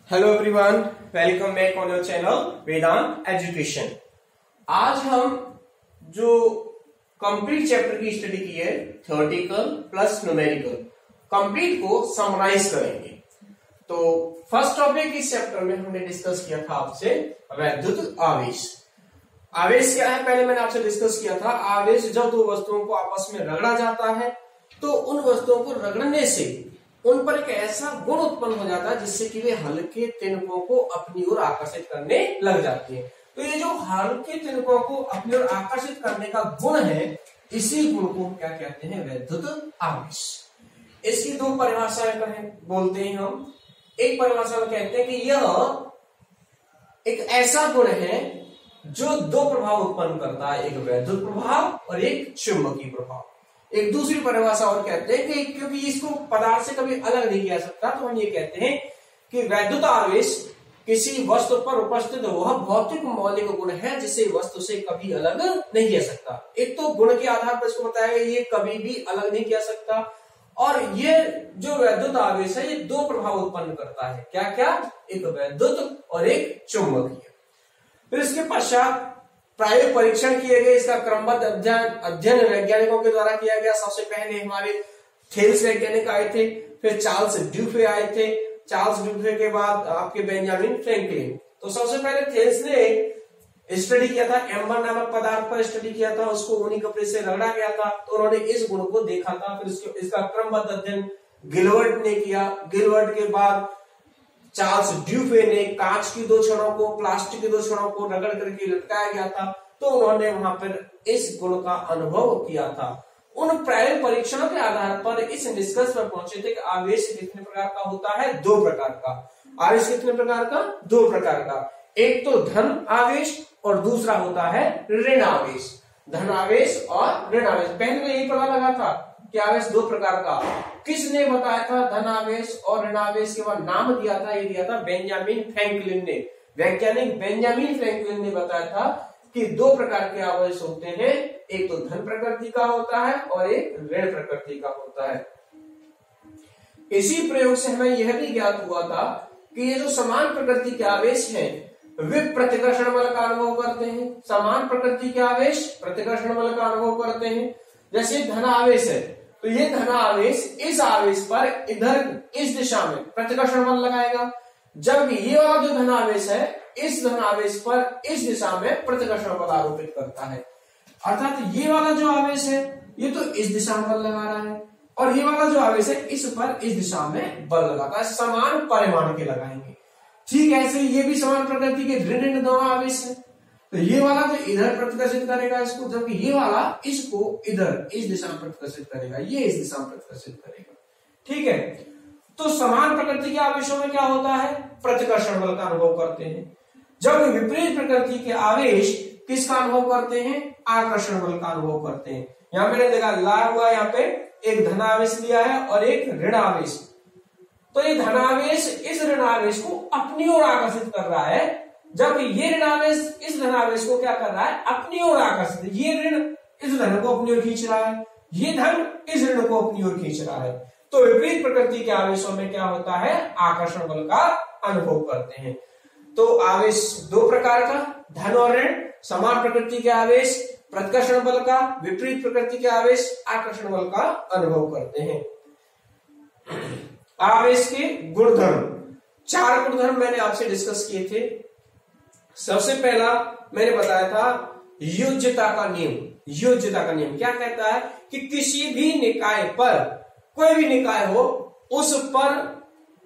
Hello everyone, welcome back on your channel Vedant education. आज हम जो कंप्लीट चैप्टर की स्टडी की है थ्योरेटिकल प्लस न्यूमेरिकल कंप्लीट को समराइज करेंगे। तो फर्स्ट टॉपिक इस चैप्टर में हमने डिस्कस किया था आपसे वैद्युत आवेश। आवेश क्या है पहले मैंने आपसे डिस्कस किया था। आवेश जब दो वस्तुओं को आपस में रगड़ा जाता है तो उन वस्तुओं को रगड़ने से उन पर एक ऐसा गुण उत्पन्न हो जाता है जिससे कि वे हल्के तिनकों को अपनी ओर आकर्षित करने लग जाती है। तो ये जो हल्के तिनकों को अपनी ओर आकर्षित करने का गुण है, इसी गुण को क्या कहते हैं? वैद्युत आवेश। इसकी दो परिभाषाएं बोलते हैं हम। एक परिभाषा में कहते हैं कि यह एक ऐसा गुण है जो दो प्रभाव उत्पन्न करता है, एक वैद्युत प्रभाव और एक चुंबकीय प्रभाव। एक दूसरी परिभाषा और कहते हैं कि क्योंकि इसको पदार्थ से कभी अलग नहीं किया सकता, तो हम ये कहते हैं कि वैद्युत आवेश किसी वस्तु पर उपस्थित वह भौतिक मौलिक गुण है जिसे वस्तु से कभी अलग नहीं किया सकता। एक तो गुण के आधार पर इसको बताया गया, ये कभी भी अलग नहीं किया सकता। और ये जो वैद्युत आवेश है ये दो प्रभाव उत्पन्न करता है। क्या क्या? एक वैद्युत और एक चुंबकीय। फिर इसके पश्चात प्रायोगिक परीक्षण किए गए, इसका क्रमबद्ध अध्ययन वैज्ञानिकों के द्वारा किया गया। सबसे पहले हमारे थेल्स वैज्ञानिक आए थे, फिर चार्ल्स ड्यूफे आए थे। चार्ल्स ड्यूफे के बाद आपके बेंजामिन फ्रैंकलिन। तो सबसे पहले थेल्स ने स्टडी किया था, एम्बर नामक पदार्थ पर स्टडी किया था, उसको ऊनी कपड़े से रगड़ा गया था तो उन्होंने इस गुण को देखा था। फिर इसका क्रमबद्ध अध्ययन गिलवर्ट ने किया। गिलवर्ट के बाद चार्ल्स ड्यूफे ने कांच की दो छड़ों को, प्लास्टिक की दो छड़ों को रगड़ करके लटकाया गया था, तो उन्होंने वहां पर इस गुण का अनुभव किया था। उन प्रायोगिक परीक्षणों के आधार पर इस निष्कर्ष पर पहुंचे थे कि आवेश कितने प्रकार का होता है? दो प्रकार का। आवेश कितने प्रकार का? दो प्रकार का। एक तो धन आवेश और दूसरा होता है ऋण आवेश। धन आवेश और ऋण आवेश। पहले तो यही पता लगा था कि आवेश दो प्रकार का। किसने बताया था धन आवेश और ऋण आवेश के बाद नाम दिया था? ये दिया था बेंजामिन फ्रैंकलिन ने। वैज्ञानिक बेंजामिन फ्रैंकलिन ने बताया था कि दो प्रकार के आवेश होते हैं, एक तो धन प्रकृति का होता है और एक ऋण प्रकृति का होता है। इसी प्रयोग से हमें यह भी ज्ञात हुआ था कि ये जो समान प्रकृति के आवेश हैं वे प्रतिकर्षण बल का अनुभव करते हैं। समान प्रकृति के आवेश प्रतिकर्षण बल का अनुभव करते हैं। जैसे धन आवेश है तो ये धन आवेश इस आवेश पर इधर इस दिशा में प्रतिकर्षण बल लगाएगा, जबकि ये वाला जो धन आवेश है इस धन आवेश पर इस दिशा में प्रतिकर्षण बल आरोपित करता है। अर्थात ये वाला जो आवेश है ये तो इस दिशा में बल लगा रहा है और ये वाला जो आवेश है इस पर इस दिशा में बल लगाता है। समान परिमाण के लगाएंगे। ठीक ऐसे ये भी समान प्रकृति के ऋण दोनों आवेश है, तो ये वाला तो इधर प्रतिकर्षित करेगा इसको, जबकि ये वाला इसको इधर इस दिशा में प्रतिकर्षित करेगा, ये इस दिशा में प्रतिकर्षित करेगा। ठीक है, तो समान प्रकृति के आवेशों में क्या होता है? प्रतिकर्षण बल का अनुभव करते हैं। जब विपरीत प्रकृति के आवेश किसका अनुभव करते हैं? आकर्षण बल का अनुभव करते हैं। यहाँ मैंने देखा लाया हुआ, यहाँ पे एक धन आवेश लिया है और एक ऋण आवेश। तो ये धन आवेश इस ऋण आवेश को अपनी ओर आकर्षित कर रहा है, जबकि ये ऋण आवेश इस धन आवेश को क्या कर रहा है? अपनी ओर आकर्षित। ये ऋण इस धन को अपनी ओर खींच रहा है, ये धन इस ऋण को अपनी ओर खींच रहा है। तो विपरीत प्रकृति के आवेशों में क्या होता है? आकर्षण बल का अनुभव करते हैं। तो आवेश दो प्रकार का, धन और ऋण। समान प्रकृति के आवेश प्रतिकर्षण बल का, विपरीत प्रकृति के आवेश आकर्षण बल का अनुभव करते हैं। आवेश के गुणधर्म, चार गुणधर्म मैंने आपसे डिस्कस किए थे। सबसे पहला मैंने बताया था योज्यता का नियम। योज्यता का नियम क्या कहता है कि किसी भी निकाय पर, कोई भी निकाय हो, उस पर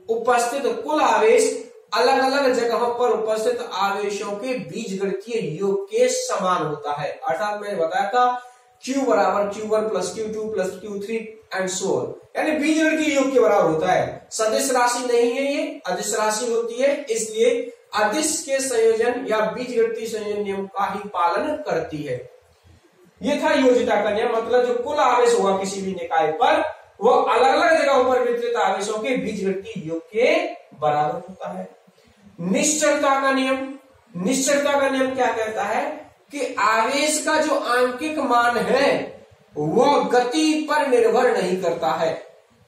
उपस्थित कुल आवेश अलग अलग जगहों पर उपस्थित आवेशों के बीजगणितीय योग के समान होता है। अर्थात मैंने बताया था Q बराबर Q1 plus Q2 plus Q3 and so on, यानी बीजगणितीय योग के बराबर होता है। सदिश राशि नहीं है, ये अदिश राशि होती है, इसलिए अदिश के संयोजन या बीजगणितीय संयोजन नियम का ही पालन करती है। यह था योज्यता का नियम। मतलब जो कुल आवेश होगा किसी भी निकाय पर वो अलग अलग जगहों पर वितरित आवेशों के बीजगणितीय योग के बराबर होता है। निश्चलता का नियम, निश्चलता का नियम क्या कहता है कि आवेश का जो आंकिक मान है वह गति पर निर्भर नहीं करता है।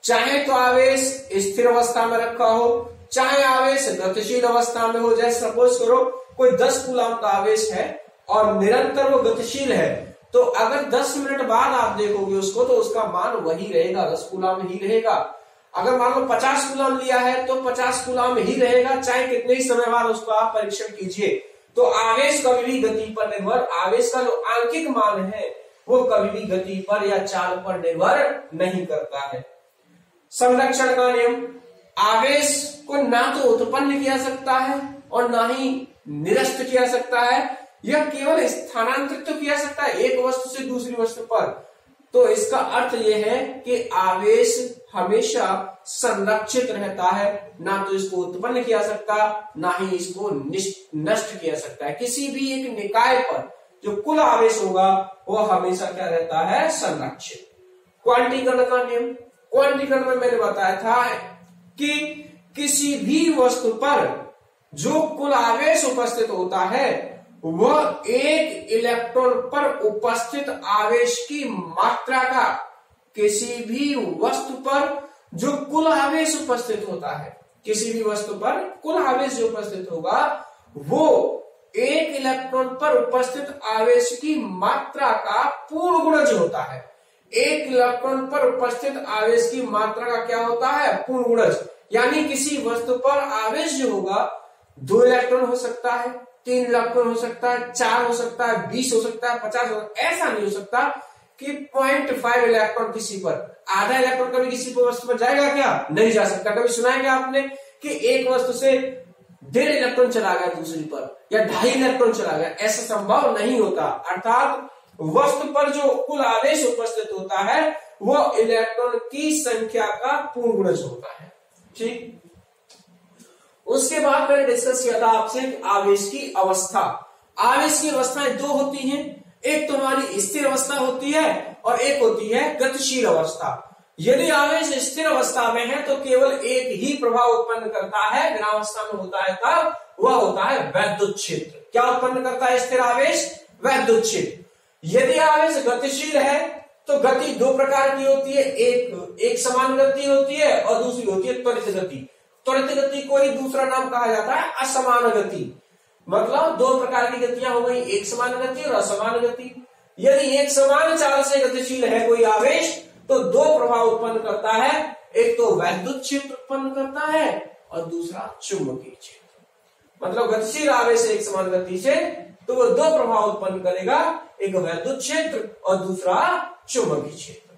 चाहे तो आवेश स्थिर अवस्था में रखा हो, चाहे आवेश गतिशील अवस्था में हो जाए, सपोज करो कोई 10 कूलम का आवेश है और निरंतर वो गतिशील है, तो अगर 10 मिनट बाद आप देखोगे उसको तो उसका मान वही रहेगा, 10 कूलम ही रहेगा। अगर मान लो 50 कूलम लिया है तो 50 कूलम ही रहेगा, चाहे कितने ही समय बाद उसको आप परीक्षण कीजिए। तो आवेश कभी भी गति पर निर्भर, आवेश का जो आंकिक मान है वो कभी भी गति पर या चाल पर निर्भर नहीं करता है। संरक्षण का नियम, आवेश को ना तो उत्पन्न किया सकता है और ना ही निरस्त किया सकता है, यह केवल स्थानांतरित तो किया सकता है एक वस्तु से दूसरी वस्तु पर। तो इसका अर्थ यह है कि आवेश हमेशा संरक्षित रहता है, ना तो इसको उत्पन्न किया सकता ना ही इसको नष्ट किया सकता है। किसी भी एक निकाय पर जो कुल आवेश होगा वो हमेशा क्या रहता है, संरक्षित। क्वांटीकरण का नियम, क्वांटीकरण में मैंने बताया था कि किसी भी वस्तु पर जो कुल आवेश उपस्थित होता है वह एक इलेक्ट्रॉन पर उपस्थित आवेश की मात्रा का, किसी भी वस्तु पर जो कुल आवेश उपस्थित होता है, किसी भी वस्तु पर कुल आवेश जो उपस्थित होगा वो एक इलेक्ट्रॉन पर उपस्थित आवेश की मात्रा का पूर्ण गुणज होता है। एक इलेक्ट्रॉन पर उपस्थित आवेश की मात्रा का क्या होता है, पूर्ण गुणज। यानी किसी वस्तु पर आवेश जो होगा 2 इलेक्ट्रॉन हो सकता है, 3 इलेक्ट्रॉन हो सकता है, 4 हो सकता है, 20 हो सकता है, 50 हो सकता है। ऐसा नहीं हो सकता कि 0.5 इलेक्ट्रॉन किसी पर, आधा इलेक्ट्रॉन कभी किसी पर वस्तु पर जाएगा क्या, नहीं जा सकता। कभी सुना है क्या आपने कि एक वस्तु से 1.5 इलेक्ट्रॉन चला गया दूसरी पर या 2.5 इलेक्ट्रॉन चला गया, ऐसा संभव नहीं होता। अर्थात वस्तु पर जो कुल आवेश उपस्थित होता है वो इलेक्ट्रॉन की संख्या का पूर्ण गुणज होता है। ठीक, उसके बाद मैंने डिस्कस किया था आपसे आवेश की अवस्था। आवेश की अवस्थाएं 2 होती हैं, एक तो हमारी स्थिर अवस्था होती है और एक होती है गतिशील अवस्था। यदि आवेश स्थिर अवस्था में है तो केवल एक ही प्रभाव उत्पन्न करता है, विरामावस्था में होता है तब वह होता है वैद्युत क्षेत्र। क्या उत्पन्न करता है स्थिर आवेश, वैद्युत क्षेत्र। यदि आवेश गतिशील है तो गति 2 प्रकार की होती है, एक समान गति होती है और दूसरी होती है त्वरित गति। त्वरित गति को ही दूसरा नाम कहा जाता है असमान गति। मतलब 2 प्रकार की गतियां हो गई, एक समान गति और असमान गति। यदि एक समान चाल से गतिशील है कोई आवेश तो 2 प्रभाव उत्पन्न करता है, एक तो वैद्युत क्षेत्र उत्पन्न करता है और दूसरा चुंबकीय क्षेत्र। मतलब गतिशील आवेश एक समान गति से तो वो 2 प्रभाव उत्पन्न करेगा, एक वैद्युत क्षेत्र और दूसरा चुंबकीय क्षेत्र।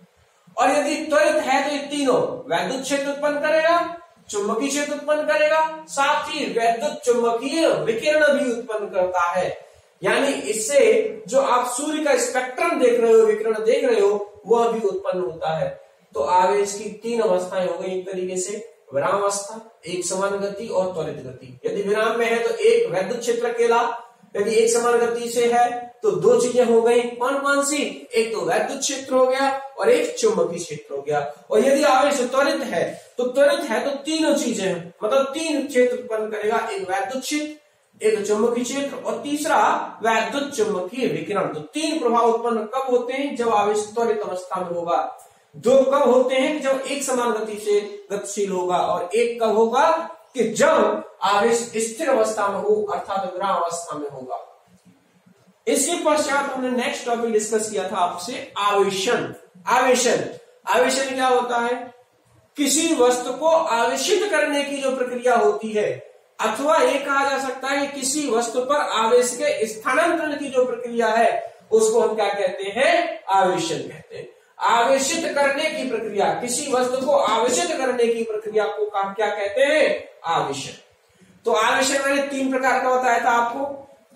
और यदि त्वरित है तो ये तीनों वैद्युत क्षेत्र उत्पन्न करेगा, चुंबकीय क्षेत्र उत्पन्न करेगा, साथ ही वैद्युत चुंबकीय विकिरण भी उत्पन्न करता है। यानी इससे जो आप सूर्य का स्पेक्ट्रम देख रहे हो, विकिरण देख रहे हो, वह भी उत्पन्न होता है। तो आवेश की 3 अवस्थाएं हो गई एक तरीके से, विराम अवस्था, एक समान गति और त्वरित गति। यदि विराम में है तो एक वैद्युत क्षेत्र अकेला, यदि एक समान गति से है तो 2 चीजें हो गई, कौन कौन सी, एक तो वैद्युत क्षेत्र हो गया और एक चुंबकीय क्षेत्र हो गया। और यदि आवेश त्वरित है तो तीनों चीजें, मतलब 3 क्षेत्र उत्पन्न करेगा, एक वैद्युत क्षेत्र, एक चुंबकीय क्षेत्र और तीसरा वैद्युत चुंबकीय विकिरण। तो 3 प्रभाव उत्पन्न कब होते हैं, जब आवेश त्वरित अवस्था में होगा। 2 कब होते हैं, जब एक समान गति से गतिशील होगा, और एक कब होगा कि जब आवेश स्थिर अवस्था में हो अर्थात विराम अवस्था में होगा। इसके पश्चात हमने नेक्स्ट टॉपिक डिस्कस किया था आपसे आवेशन। आवेशन क्या होता है, किसी वस्तु को आवेशित करने की जो प्रक्रिया होती है, अथवा ये कहा जा सकता है कि किसी वस्तु पर आवेश के स्थानांतरण की जो प्रक्रिया है उसको हम क्या कहते हैं, आवेशन कहते हैं। आवेशित करने की प्रक्रिया, किसी वस्तु को आवेशित करने की प्रक्रिया को क्या कहते हैं, आवेशन। तो आवेशन मैंने 3 प्रकार का बताया था आपको।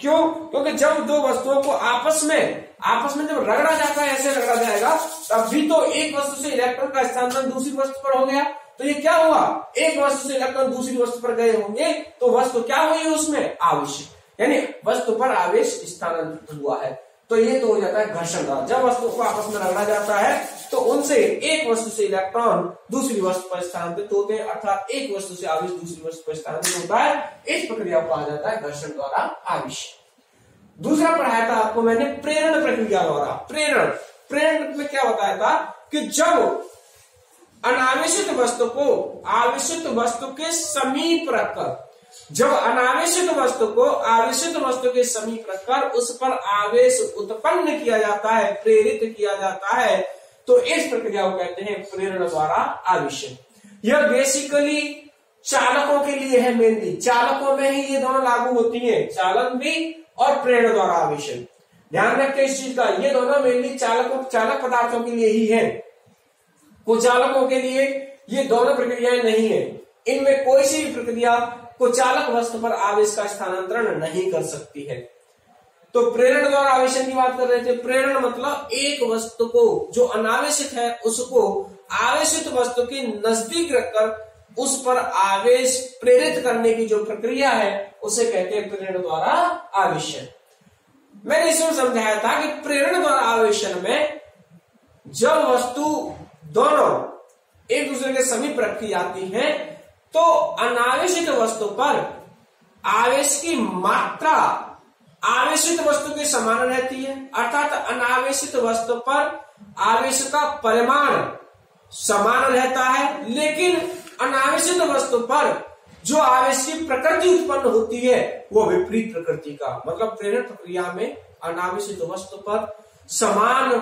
क्यों, क्योंकि जब 2 वस्तुओं को आपस में जब रगड़ा जाता है, ऐसे रगड़ा जाएगा, तब भी तो एक वस्तु से इलेक्ट्रॉन का स्थानांतरण दूसरी वस्तु पर हो गया। तो ये क्या हुआ, एक वस्तु से इलेक्ट्रॉन दूसरी वस्तु पर गए होंगे तो वस्तु क्या हुई उसमें, आवेश, यानी वस्तु पर आवेश स्थानांतरित हुआ है। तो ये तो हो जाता है घर्षण द्वारा। जब वस्तु को आपस में रगड़ा जाता है तो उनसे एक वस्तु से इलेक्ट्रॉन दूसरी वस्तु पर स्थानांतरित होते हैं, अर्थात एक वस्तु से आवेश दूसरी वस्तु पर स्थानांतरित होता है। इस प्रक्रिया को कहा जाता है घर्षण द्वारा आवेश। दूसरा पढ़ाया था आपको मैंने प्रेरण प्रक्रिया द्वारा। प्रेरण में क्या बताया था कि जब अनावेशित वस्तु को आवेशित वस्तु के समीप रखकर, जब अनावेशित वस्तु को आवेशित वस्तु के समीप रखकर उस पर आवेश उत्पन्न किया जाता है, प्रेरित किया जाता है, तो इस प्रक्रिया को कहते हैं प्रेरण द्वारा आवेशन। यह बेसिकली चालकों के लिए है, मेनली चालकों में ही ये दोनों लागू होती हैं, चालन भी और प्रेरण द्वारा आवेशन। ध्यान रखें इस चीज का, ये दोनों मेनली चालक पदार्थों के लिए ही है, कुचालकों के लिए ये दोनों प्रक्रियाएं नहीं है। इनमें कोई सी भी प्रक्रिया कुचालक वस्तु पर आवेश का स्थानांतरण नहीं कर सकती है। तो प्रेरण द्वारा आवेशन की बात कर रहे थे। प्रेरण मतलब एक वस्तु को जो अनावेशित है उसको आवेशित वस्तु के नजदीक रखकर उस पर आवेश प्रेरित करने की जो प्रक्रिया है उसे कहते हैं प्रेरण द्वारा आवेशन। मैंने इसमें समझाया था कि प्रेरण द्वारा आवेशन में जब वस्तु दोनों एक दूसरे के समीप रखी जाती हैं तो अनावेशित वस्तु पर आवेश की मात्रा आवेशित वस्तु के समान रहती है, अर्थात अनावेशित वस्तु पर आवेश का परिमाण समान रहता है, लेकिन अनावेशित वस्तु पर जो आवेश की प्रकृति उत्पन्न होती है वो विपरीत प्रकृति का, मतलब प्रेरण प्रक्रिया में अनावेशित वस्तु पर समान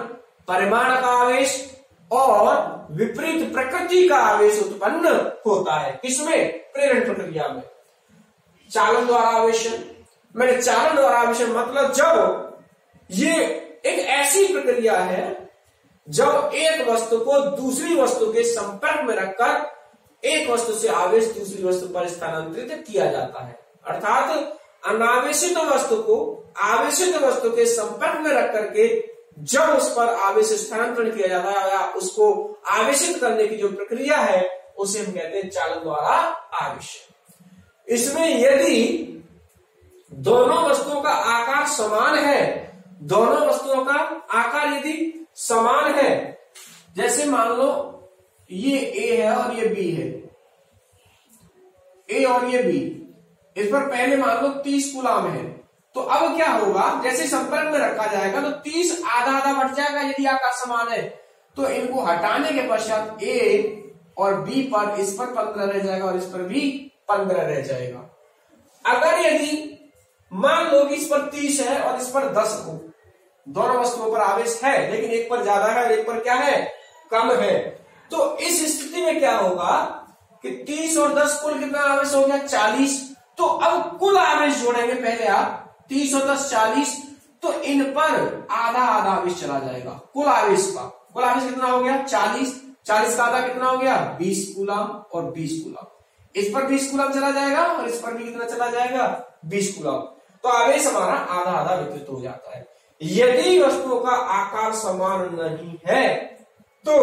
परिमाण का आवेश और विपरीत प्रकृति का आवेश उत्पन्न होता है। किसमें? प्रेरण प्रक्रिया में। चालन द्वारा आवेशन, मैंने चालन द्वारा आवेशन मतलब जब ये एक ऐसी प्रक्रिया है जब एक वस्तु को दूसरी वस्तु के संपर्क में रखकर एक वस्तु से आवेश दूसरी वस्तु पर स्थानांतरित किया जाता है, अर्थात अनावेशित वस्तु को आवेशित वस्तु के संपर्क में रख करके जब उस पर आवेश स्थानांतरण किया जाता है या उसको आवेशित करने की जो प्रक्रिया है उसे हम कहते हैं चालन द्वारा आवेशन। इसमें यदि दोनों वस्तुओं का आकार समान है, दोनों वस्तुओं का आकार यदि समान है, जैसे मान लो ये ए है और ये बी है, ए और ये बी, इस पर पहले मान लो 30 कूलाम है, तो अब क्या होगा, जैसे संपर्क में रखा जाएगा तो 30 आधा आधा बढ़ जाएगा यदि आकार समान है, तो इनको हटाने के पश्चात ए और बी पर इस पर 15 रह जाएगा और इस पर भी 15 रह जाएगा। अगर यदि मान लो कि इस पर 30 है और इस पर 10 हो, दोनों वस्तुओं पर आवेश है लेकिन एक पर ज्यादा है और एक पर क्या है, कम है, तो इस स्थिति में क्या होगा कि 30 और 10 कुल कितना आवेश हो गया, 40। तो अब कुल आवेश जोड़ेंगे पहले आप, 30 और 10 40, तो इन पर आधा आधा आवेश चला जाएगा कुल आवेश का। कुल आवेश कितना हो गया 40, 40 का आधा कितना हो गया 20 कूलाम और 20 कूलाम, इस पर 20 कूलाम चला जाएगा और इस पर भी कितना चला जाएगा 20 कूलाम, तो आवेश हमारा आधा आधा वितरित हो जाता है। यदि वस्तुओं का आकार समान नहीं है तो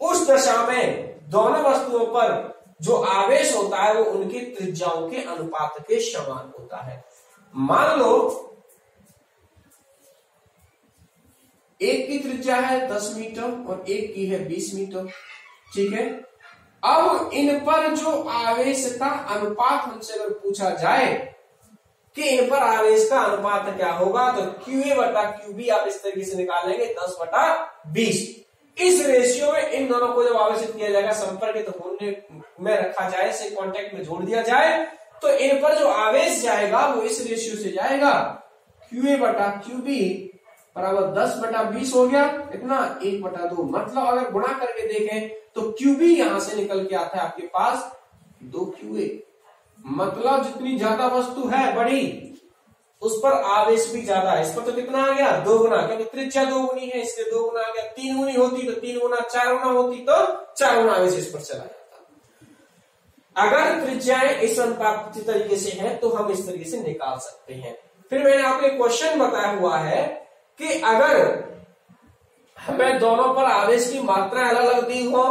उस दशा में दोनों वस्तुओं पर जो आवेश होता है वो उनकी त्रिज्याओं के अनुपात के समान होता है। मान लो एक की त्रिज्या है 10 मीटर और एक की है 20 मीटर, ठीक है। अब इन पर जो आवेश का अनुपात हमसे अगर पूछा जाए कि इन पर आवेश का अनुपात क्या होगा, तो QA बटा QB आप इस तरीके से निकालेंगे 10 बटा 20। इस रेशियो में इन दोनों को जब आवेशित किया जाएगा, संपर्कित होने में रखा जाए, से कांटेक्ट में जोड़ दिया जाए, तो इन पर जो आवेश जाएगा वो इस रेशियो से जाएगा, QA बटा QB बराबर 10 बटा 20 हो गया, इतना 1 बटा 2। मतलब अगर गुणा करके देखें तो QB यहां से निकल के आता है आपके पास 2 QA। मतलब जितनी ज्यादा वस्तु है बड़ी उस पर आवेश भी ज्यादा है। इस पर तो कितना आ गया 2 गुना, क्योंकि त्रिज्या 2 गुनी है इसलिए 2 गुना आ गया। 3 गुनी होती तो 3 गुना, 4 गुना होती तो 4 गुना आवेश इस पर चला जाता। अगर त्रिज्याएं इस अनुपात तरीके से है तो हम इस तरीके से निकाल सकते हैं। फिर मैंने आपको एक क्वेश्चन बताया हुआ है कि अगर हमें दोनों पर आवेश की मात्रा अलग अलग दी हो,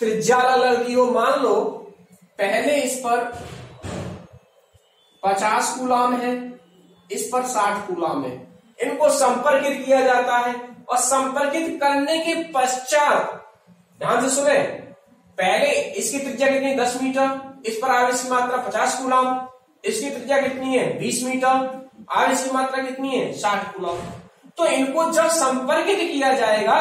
त्रिज्या अलग अलग दी हो, मान लो पहले इस पर 50 कूलाम है, इस पर 60 कूलाम है, इनको संपर्कित किया जाता है और संपर्कित करने के पश्चात ध्यान से सुने, पहले इसकी त्रिज्या कितनी 10 मीटर, इस पर आवेश की मात्रा 50 कूलाम, इसकी त्रिज्या कितनी है 20 मीटर, आवेश की मात्रा कितनी है 60 कूलाम। तो इनको जब संपर्कित किया जाएगा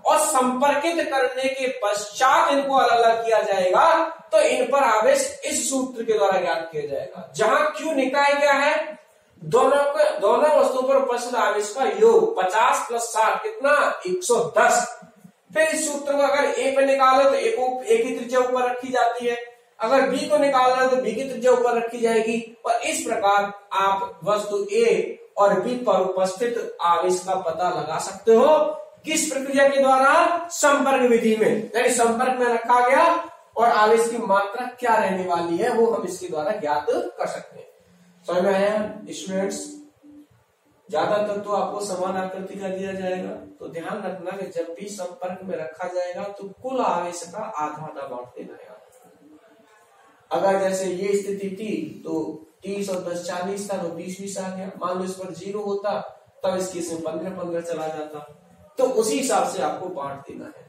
और संपर्कित करने के पश्चात इनको अलग अलग किया जाएगा तो इन पर आवेश इस सूत्र के द्वारा ज्ञात किया जाएगा, जहां Q निकाय क्या है, दोनों वस्तुओं पर उपस्थित आवेश का योग 50 + 60 कितना 110। फिर इस सूत्र को अगर A पे निकालो तो A की त्रिज्या ऊपर रखी जाती है, अगर B को निकालना है तो B की त्रिज्या ऊपर रखी जाएगी, और इस प्रकार आप वस्तु A और B पर उपस्थित आवेश का पता लगा सकते हो। किस प्रक्रिया के द्वारा, संपर्क विधि में, यानी संपर्क में रखा गया और आवेश की मात्रा क्या रहने वाली है वो हम इसके द्वारा ज्ञात कर सकते हैं। समझ में आया स्टूडेंट्स? ज्यादातर तो आपको समान आकृति का दिया जाएगा, तो ध्यान रखना कि जब भी संपर्क में रखा जाएगा तो कुल आवेश का आधा आधा बांट देना है। अगर जैसे ये स्थिति थी तो 30 और 10 40 था, तो 20 आ गया। मान लो इस पर 0 होता तब इसके इसमें 15 चला जाता, तो उसी हिसाब से आपको बांट देना है।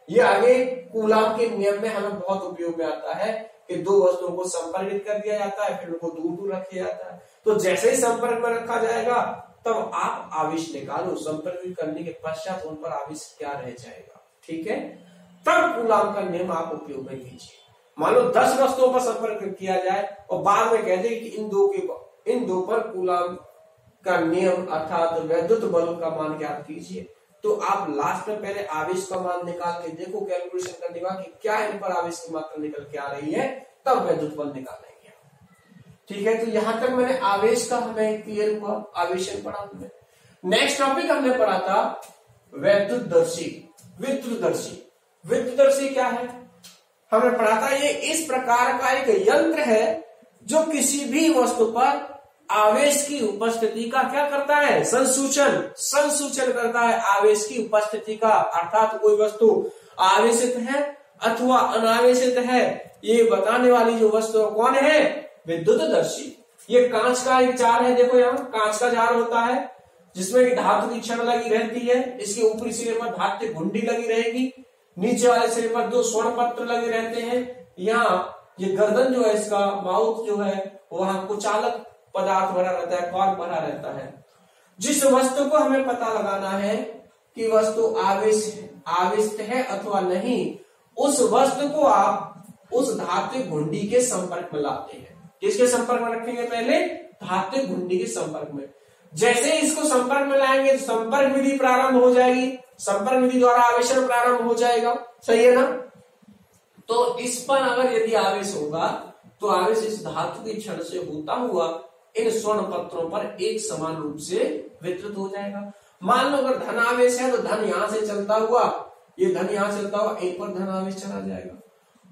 ये आगे कूलाम के नियम में हमें बहुत उपयोग में आता है कि दो वस्तुओं को संपर्कित कर दिया जाता है, फिर उनको दूर दूर रखा जाता है, तो जैसे ही संपर्क में रखा जाएगा तब आप आवेश निकालो, संपर्कित करने के पश्चात उन पर आवेश क्या रह जाएगा, ठीक है। तब कूलाम का नियम आप उपयोग में लीजिए। मान लो 10 वस्तुओं पर संपर्क किया जाए और बाद में कह दे कि इन दो पर कूलाम का नियम अर्थात वैद्युत बल का मान ज्ञात कीजिए, तो आप लास्ट में पहले आवेश का मान निकाल के देखो, कैलकुलेशन करने का कि क्या इन पर आवेश की मात्रा निकल के आ रही है, तब वैद्युत बल निकालेंगे। ठीक है, तो यहां तक मैंने आवेश का हमें क्लियर हुआ, आवेशन पढ़ा हमने। नेक्स्ट टॉपिक हमने पढ़ा था वैद्युतदर्शी। विद्युतदर्शी क्या है हमने पढ़ा था, ये इस प्रकार का एक यंत्र है जो किसी भी वस्तु पर आवेश की उपस्थिति का क्या करता है, संसूचन करता है आवेश की उपस्थिति का। अर्थात कोई वस्तु आवेशित है अथवा अनावेशित है, ये बताने वाली जो वस्तु कौन है, विद्युतदर्शी। ये कांच का एक जार है, देखो यहाँ कांच का जार होता है जिसमें धातु की छड़ लगी रहती है, इसके ऊपरी सिरे पर धातु की घुंडी लगी रहेगी, नीचे वाले सिरे पर 2 स्वर्ण पत्र लगे रहते हैं। यहाँ ये गर्दन जो है, इसका माउथ जो है वहां कुचालक पदार्थ भरा रहता है, कॉर्क भरा रहता है। जिस वस्तु को हमें पता लगाना है कि वस्तु आवेशित है अथवा नहीं, उस वस्तु को आप उस धातु घुंडी के संपर्क में लाते हैं। किसके संपर्क में रखेंगे, पहले धातु घुंडी के संपर्क में। जैसे इसको संपर्क में लाएंगे तो संपर्क विधि प्रारंभ हो जाएगी, संपर्क विधि द्वारा आवेशन प्रारंभ हो जाएगा, सही है ना। तो इस पर अगर यदि आवेश होगा तो आवेश इस धातु की छड़ से होता हुआ इन स्वर्ण पत्रों पर एक समान रूप से वितरित हो जाएगा। मान लो अगर धन आवेश है तो धन यहां से चलता हुआ, ये धन यहां चलता हुआ इन पर धन आवेश चला जाएगा।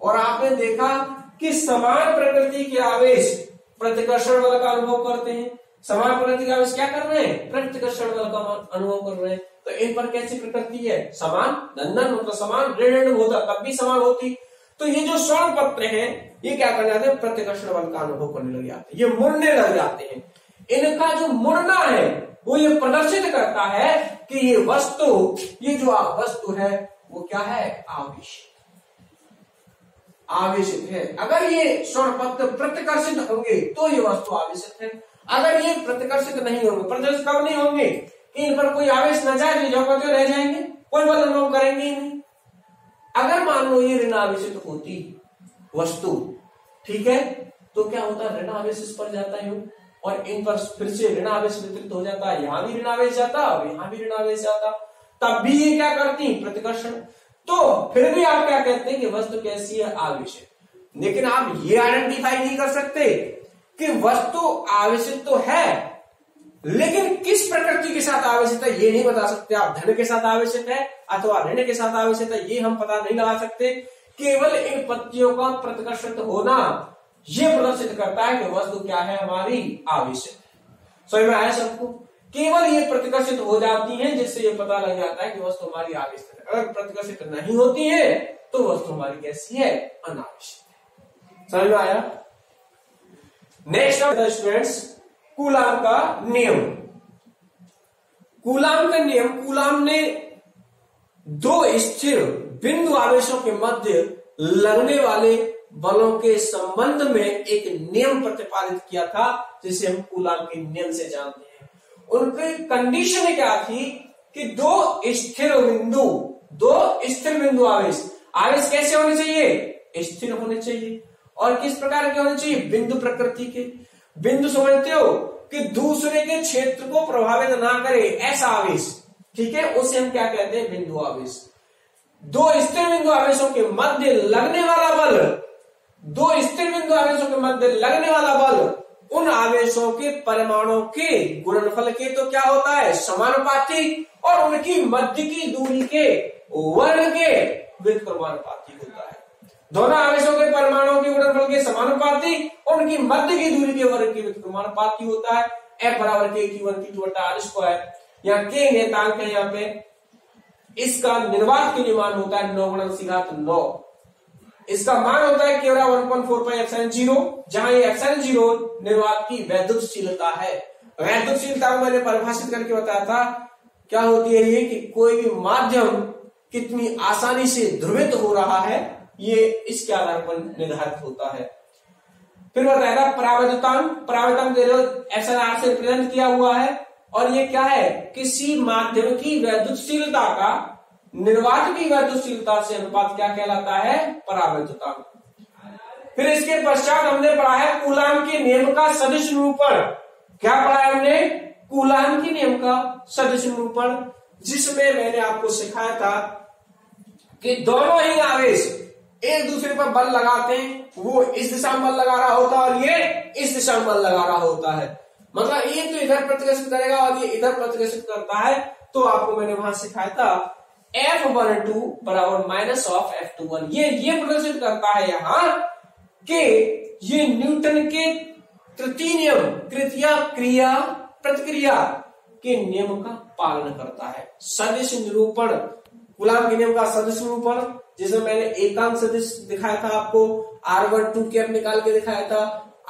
और आपने देखा कि समान प्रकृति के आवेश प्रतिकर्षण बल का अनुभव करते हैं। समान प्रकृति के आवेश क्या कर रहे हैं, प्रतिकर्षण बल का अनुभव कर रहे हैं। तो इन पर कैसी प्रकृति है, समान, धन मतलब समान, ऋण होता तब भी समान होती। तो ये जो स्वर्ण पत्र हैं ये क्या करने जाते हैं, प्रतिकर्षण बल का अनुभव करने लग जाते हैं, ये मुड़ने लग जाते हैं। इनका जो मुड़ना है वो ये प्रदर्शित करता है कि ये वस्तु, ये जो वस्तु है वो क्या है, आवेशित है। अगर ये स्वर्ण पत्र प्रतिकर्षित होंगे तो ये वस्तु आवेशित है, अगर ये प्रतिकर्षित नहीं होंगे, प्रतिकर्षित कब नहीं होंगे, इन पर कोई आवेश न जाए जो रह जाएंगे, कोई बल अनुभव करेंगे ही नहीं। अगर मान लो ये ऋण आवेशित होती वस्तु, ठीक है, तो क्या होता है, ऋण आवेश इस पर जाता है और इन पर फिर से ऋण आवेश वितरित हो जाता है, यहां भी ऋण आवेश जाता और यहां भी ऋण आवेश जाता, तब भी ये क्या करती, प्रतिकर्षण। तो फिर भी आप क्या कहते हैं कि वस्तु कैसी है, आवेशित। लेकिन आप ये आइडेंटिफाई नहीं कर सकते कि वस्तु आवेशित तो है, लेकिन किस प्रकृति के साथ आवेशित है ये नहीं बता सकते आप। धन के साथ आवेशित है अथवा ऋण के साथ आवेशित है ये हम पता नहीं लगा सकते। केवल इन पत्तियों का प्रतिकर्षित होना ये प्रदर्शित करता है कि वस्तु क्या है, हमारी आवेशित। समझ में आया सबको? केवल ये प्रतिकर्षित हो जाती है जिससे ये पता लग जाता है कि वस्तु हमारी आवेशित है। अगर प्रतिकर्षित नहीं होती है तो वस्तु हमारी कैसी है, अनावेशित है। समझ में आया? नेक्स्ट स्टूडेंट्स, कूलाम का नियम। कूलाम का नियम, कूलाम ने दो स्थिर बिंदु आवेशों के मध्य लगने वाले बलों के संबंध में एक नियम प्रतिपादित किया था जिसे हम कूलाम के नियम से जानते हैं। उनकी कंडीशन क्या थी कि दो स्थिर बिंदु आवेश कैसे होने चाहिए, स्थिर होने चाहिए। और किस प्रकार के होने चाहिए? बिंदु प्रकृति के। बिंदु समझते हो कि दूसरे के क्षेत्र को प्रभावित ना करे ऐसा आवेश, ठीक है, उसे हम क्या कहते हैं? बिंदु आवेश। दो स्थिर बिंदु आवेशों के मध्य लगने वाला बल, दो स्थिर बिंदु आवेशों के मध्य लगने वाला बल उन आवेशों के परमाणु के गुणनफल के तो क्या होता है? समानुपाती, और उनकी मध्य की दूरी के वर्ग के व्युत्क्रमानुपाती होता है। दोनों आवेशों के परमाणुओं के गुणनफल के समानुपाती और उनकी मध्य की दूरी के वर्ग के व्युत्क्रमानुपाती होता है। F बराबर k Q1 Q2 R square, यहाँ k नियतांक है, यहाँ पे इसका निर्वात के लिए मान होता है 9 गुणन सीघात 9। इसका मान होता है केवल 1.4 पाई एप्सिलॉन 0, जहां ये एप्सिलॉन 0 निर्वात की वैद्युतशीलता है। वैद्युतशीलता को मैंने परिभाषित करके बताया था, क्या होती है ये कि कोई भी माध्यम कितनी आसानी से ध्रुवित हो रहा है, ये इसके आधार पर निर्धारित होता है। फिर बताया था परावैद्युतांक, परावैद्युतांक एप्सिलॉन r से रिप्रेजेंट किया हुआ है, और ये क्या है? किसी माध्यम की वैद्युतशीलता का निर्वात की वैद्युतशीलता से अनुपात क्या कहलाता है? परावैद्युतांक। फिर इसके पश्चात हमने पढ़ा है कूलाम के नियम का सदिश निरूपण। क्या पढ़ा है हमने? कूलाम के नियम का सदिश निरूपण, जिसमें मैंने आपको सिखाया था कि दोनों ही आवेश एक दूसरे पर बल लगाते हैं, वो इस दिशा में बल लगा रहा होता है और ये इस दिशा में बल लगा रहा होता है। मतलब ये तो इधर प्रतिकर्षित करेगा और ये इधर प्रतिकर्षित करता है। तो आपको मैंने वहां सिखाया था F12 बराबर माइनस ऑफ F21। ये प्रदर्शित करता है यहाँ कि ये न्यूटन के तृतीय नियम कृत्या क्रिया प्रतिक्रिया के नियम का पालन करता है। सदिश निरूपण, कूलाम के नियम का सदिश निरूपण, जिसमें मैंने एकांक सदिश दिखाया था आपको, R12 कैप निकाल के दिखाया था,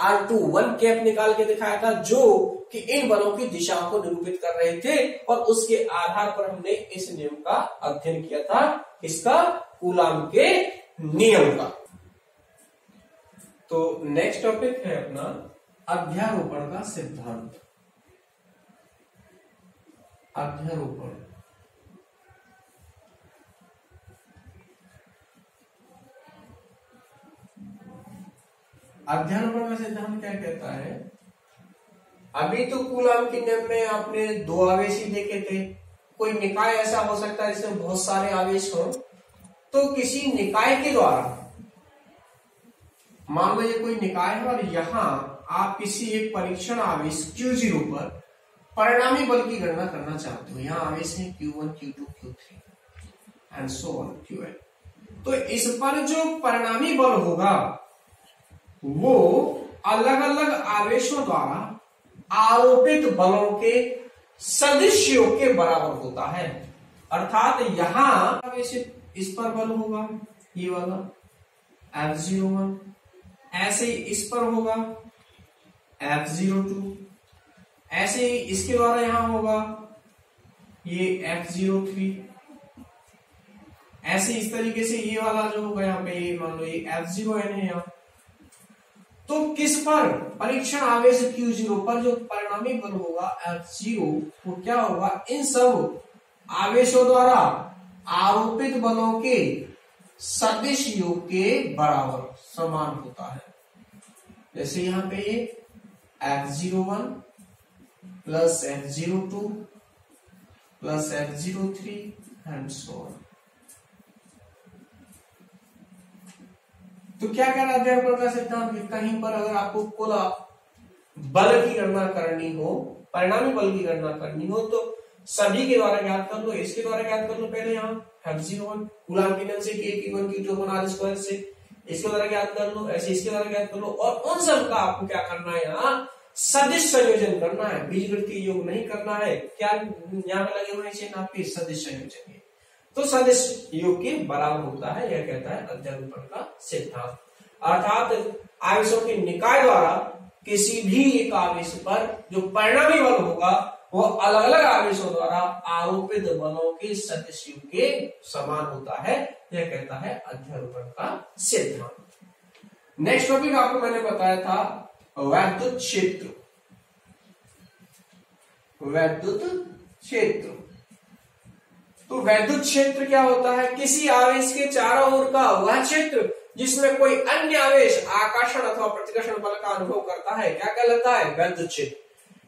R21 कैप निकाल के दिखाया था, जो कि इन बलों की दिशाओं को निरूपित कर रहे थे, और उसके आधार पर हमने इस नियम का अध्ययन किया था, इसका कूलाम के नियम का। तो नेक्स्ट टॉपिक है अपना अध्यारोपण का सिद्धांत। अध्यारोपण, अध्यारोपण का सिद्धांत क्या कहता है? अभी तो कूलाम के नियम में आपने दो आवेश ही देखे थे। कोई निकाय ऐसा हो सकता है जिसमें बहुत सारे आवेश हो, तो किसी निकाय के द्वारा, मान लो ये कोई निकाय है और यहां आप किसी एक परीक्षण आवेश Q0 पर परिणामी बल की गणना करना चाहते हो। यहां आवेश है Q1 Q2 Q3 and so on Qn। तो इस पर जो परिणामी बल होगा वो अलग अलग आवेशों द्वारा आरोपित बलों के सदिश्यों के बराबर होता है। अर्थात यहां आवेश इस पर बल होगा, ये वाला F01, ऐसे ही इस पर होगा F02, ऐसे ही इसके द्वारा यहां होगा ये F03, ऐसे इस तरीके से ये वाला जो होगा यहाँ पे, ये मान लो ये F0n है यहाँ। तो किस पर? परीक्षण आवेश Q0 पर जो परिणामी बल होगा F0, वो क्या होगा? इन सब आवेशों द्वारा आरोपित बलों के सदिश योग के बराबर समान होता है। जैसे यहाँ पे ये F01 plus F02 plus F03 and so on. तो क्या कह रहा है अध्यारोपण का सिद्धांत? कहीं पर अगर आपको कुल बल की गणना करनी हो, परिणामी बल की गणना करनी हो, तो सभी के द्वारा ज्ञात कर लो। इसके द्वारा ज्ञात कर लो पहले यहाँ F01 कूलाम के नियम से K1 Q2 R स्क्वायर से, इसके द्वारा ज्ञात कर लो, ऐसे इसके द्वारा ज्ञात कर लो, और उन सब का आपको क्या करना है? यहाँ सदिश संयोजन करना है, बीजगणितीय योग नहीं करना है। क्या यहाँ पे लगे हुए चिन्ह आपके? सदिश संयोजन। तो सदिश योग के बराबर होता है, यह कहता है अध्यारोपण का सिद्धांत। अर्थात आवेशों के निकाय द्वारा किसी भी एक आवेश पर जो परिणामी बल होगा वो अलग अलग आवेशों द्वारा आरोपित बलों के सदिश योग के समान होता है, यह कहता है अध्यारोपण का सिद्धांत। नेक्स्ट टॉपिक आपको मैंने बताया था वैद्युत क्षेत्र। वैद्युत क्षेत्र, तो वैद्युत क्षेत्र क्या होता है? किसी आवेश के चारों ओर का वह क्षेत्र जिसमें कोई अन्य आवेश आकर्षण अथवा प्रतिकर्षण बल का अनुभव करता है क्या कहलाता है? वैद्युत क्षेत्र।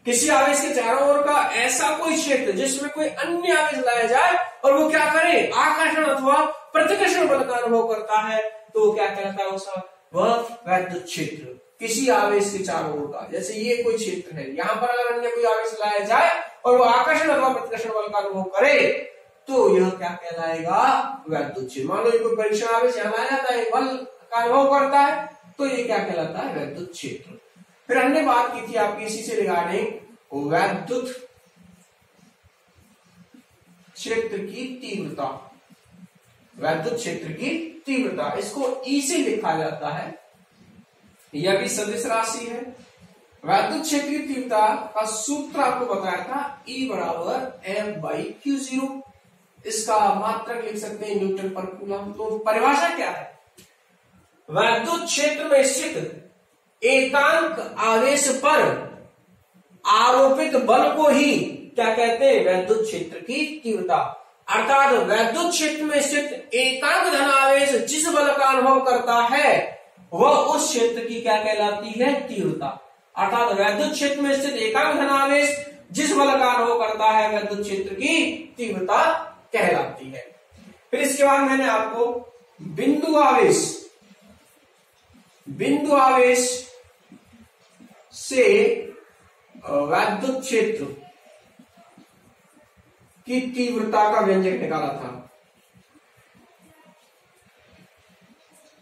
किसी आवेश के चारों ओर का ऐसा कोई क्षेत्र जिसमें कोई अन्य आवेश लाया जाए और वो क्या करे? आकर्षण अथवा प्रतिकर्षण बल का अनुभव करता है, तो क्या कहलाता है उसका? वह वैद्युत क्षेत्र। किसी आवेश के चारों ओर का, जैसे ये कोई क्षेत्र है, यहाँ पर अगर अन्य कोई आवेश लाया जाए और वो आकर्षण अथवा प्रतिकर्षण बल का अनुभव करे तो यह क्या कहलाएगा? वैद्युत क्षेत्र। मान लो ये कोई परीक्षण आवेश यहाँ लाया जाता है, बल का अनुभव करता है, तो ये क्या कहलाता है? वैद्युत क्षेत्र। फिर हमने बात की थी आपकी इसी से रिगार्डिंग वैद्युत क्षेत्र की तीव्रता। वैद्युत क्षेत्र की तीव्रता, इसको ई से लिखा जाता है, यह भी सदिश राशि है। वैद्युत क्षेत्र की तीव्रता का सूत्र आपको बताया था, E बराबर F/Q0। इसका मात्रक लिख सकते हैं न्यूटन पर कूलम। तो परिभाषा क्या है? वैद्युत क्षेत्र में स्थित एकांक आवेश पर आरोपित बल को ही क्या कहते हैं? वैद्युत क्षेत्र की तीव्रता। अर्थात वैद्युत क्षेत्र में स्थित एकांक धन आवेश जिस बल का अनुभव करता है वह उस क्षेत्र की क्या कहलाती है? तीव्रता। अर्थात वैद्युत क्षेत्र में स्थित एकांक धन आवेश जिस बल का अनुभव करता है वैद्युत क्षेत्र की तीव्रता कहलाती है। फिर इसके बाद मैंने आपको बिंदु आवेश से वैद्युत क्षेत्र की तीव्रता का व्यंजक निकाला था।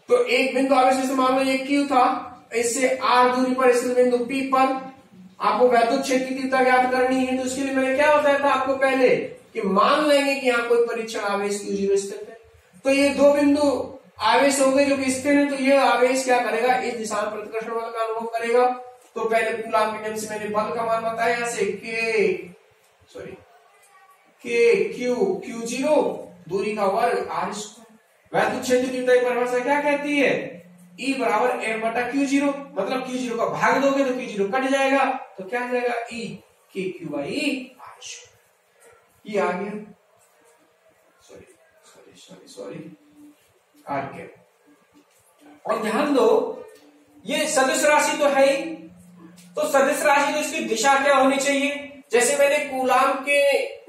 तो एक बिंदु आवेश जैसे मान लो ये Q था, इससे R दूरी पर स्थित बिंदु P पर आपको वैद्युत क्षेत्र की तीव्रता ज्ञात करनी है। तो उसके लिए मैंने क्या बताया था आपको पहले कि मान लेंगे कि यहाँ कोई परीक्षण आवेश Q0 स्थित है, तो ये दो बिंदु आवेश हो गए जो कि स्थिर है, तो ये आवेश क्या करेगा? इस दिशा में प्रतिकर्षण बल का अनुभव करेगा। तो पहले कूलॉम के नियम से मैंने बल का मान बताया, यहाँ से Q0 दूरी का वर्ग R²। वैद्युत क्षेत्र की तीव्रता की परिभाषा क्या कहती है? E बराबर F/Q0। मतलब Q0 का भाग दोगे तो Q0 कट जाएगा, तो क्या जाएगा? E KQ/R²। ये आ गया, सॉरी R²। और ध्यान दो ये सदिश राशि तो है ही, तो सदिश राशि तो इसकी दिशा क्या होनी चाहिए? जैसे मैंने कूलॉम के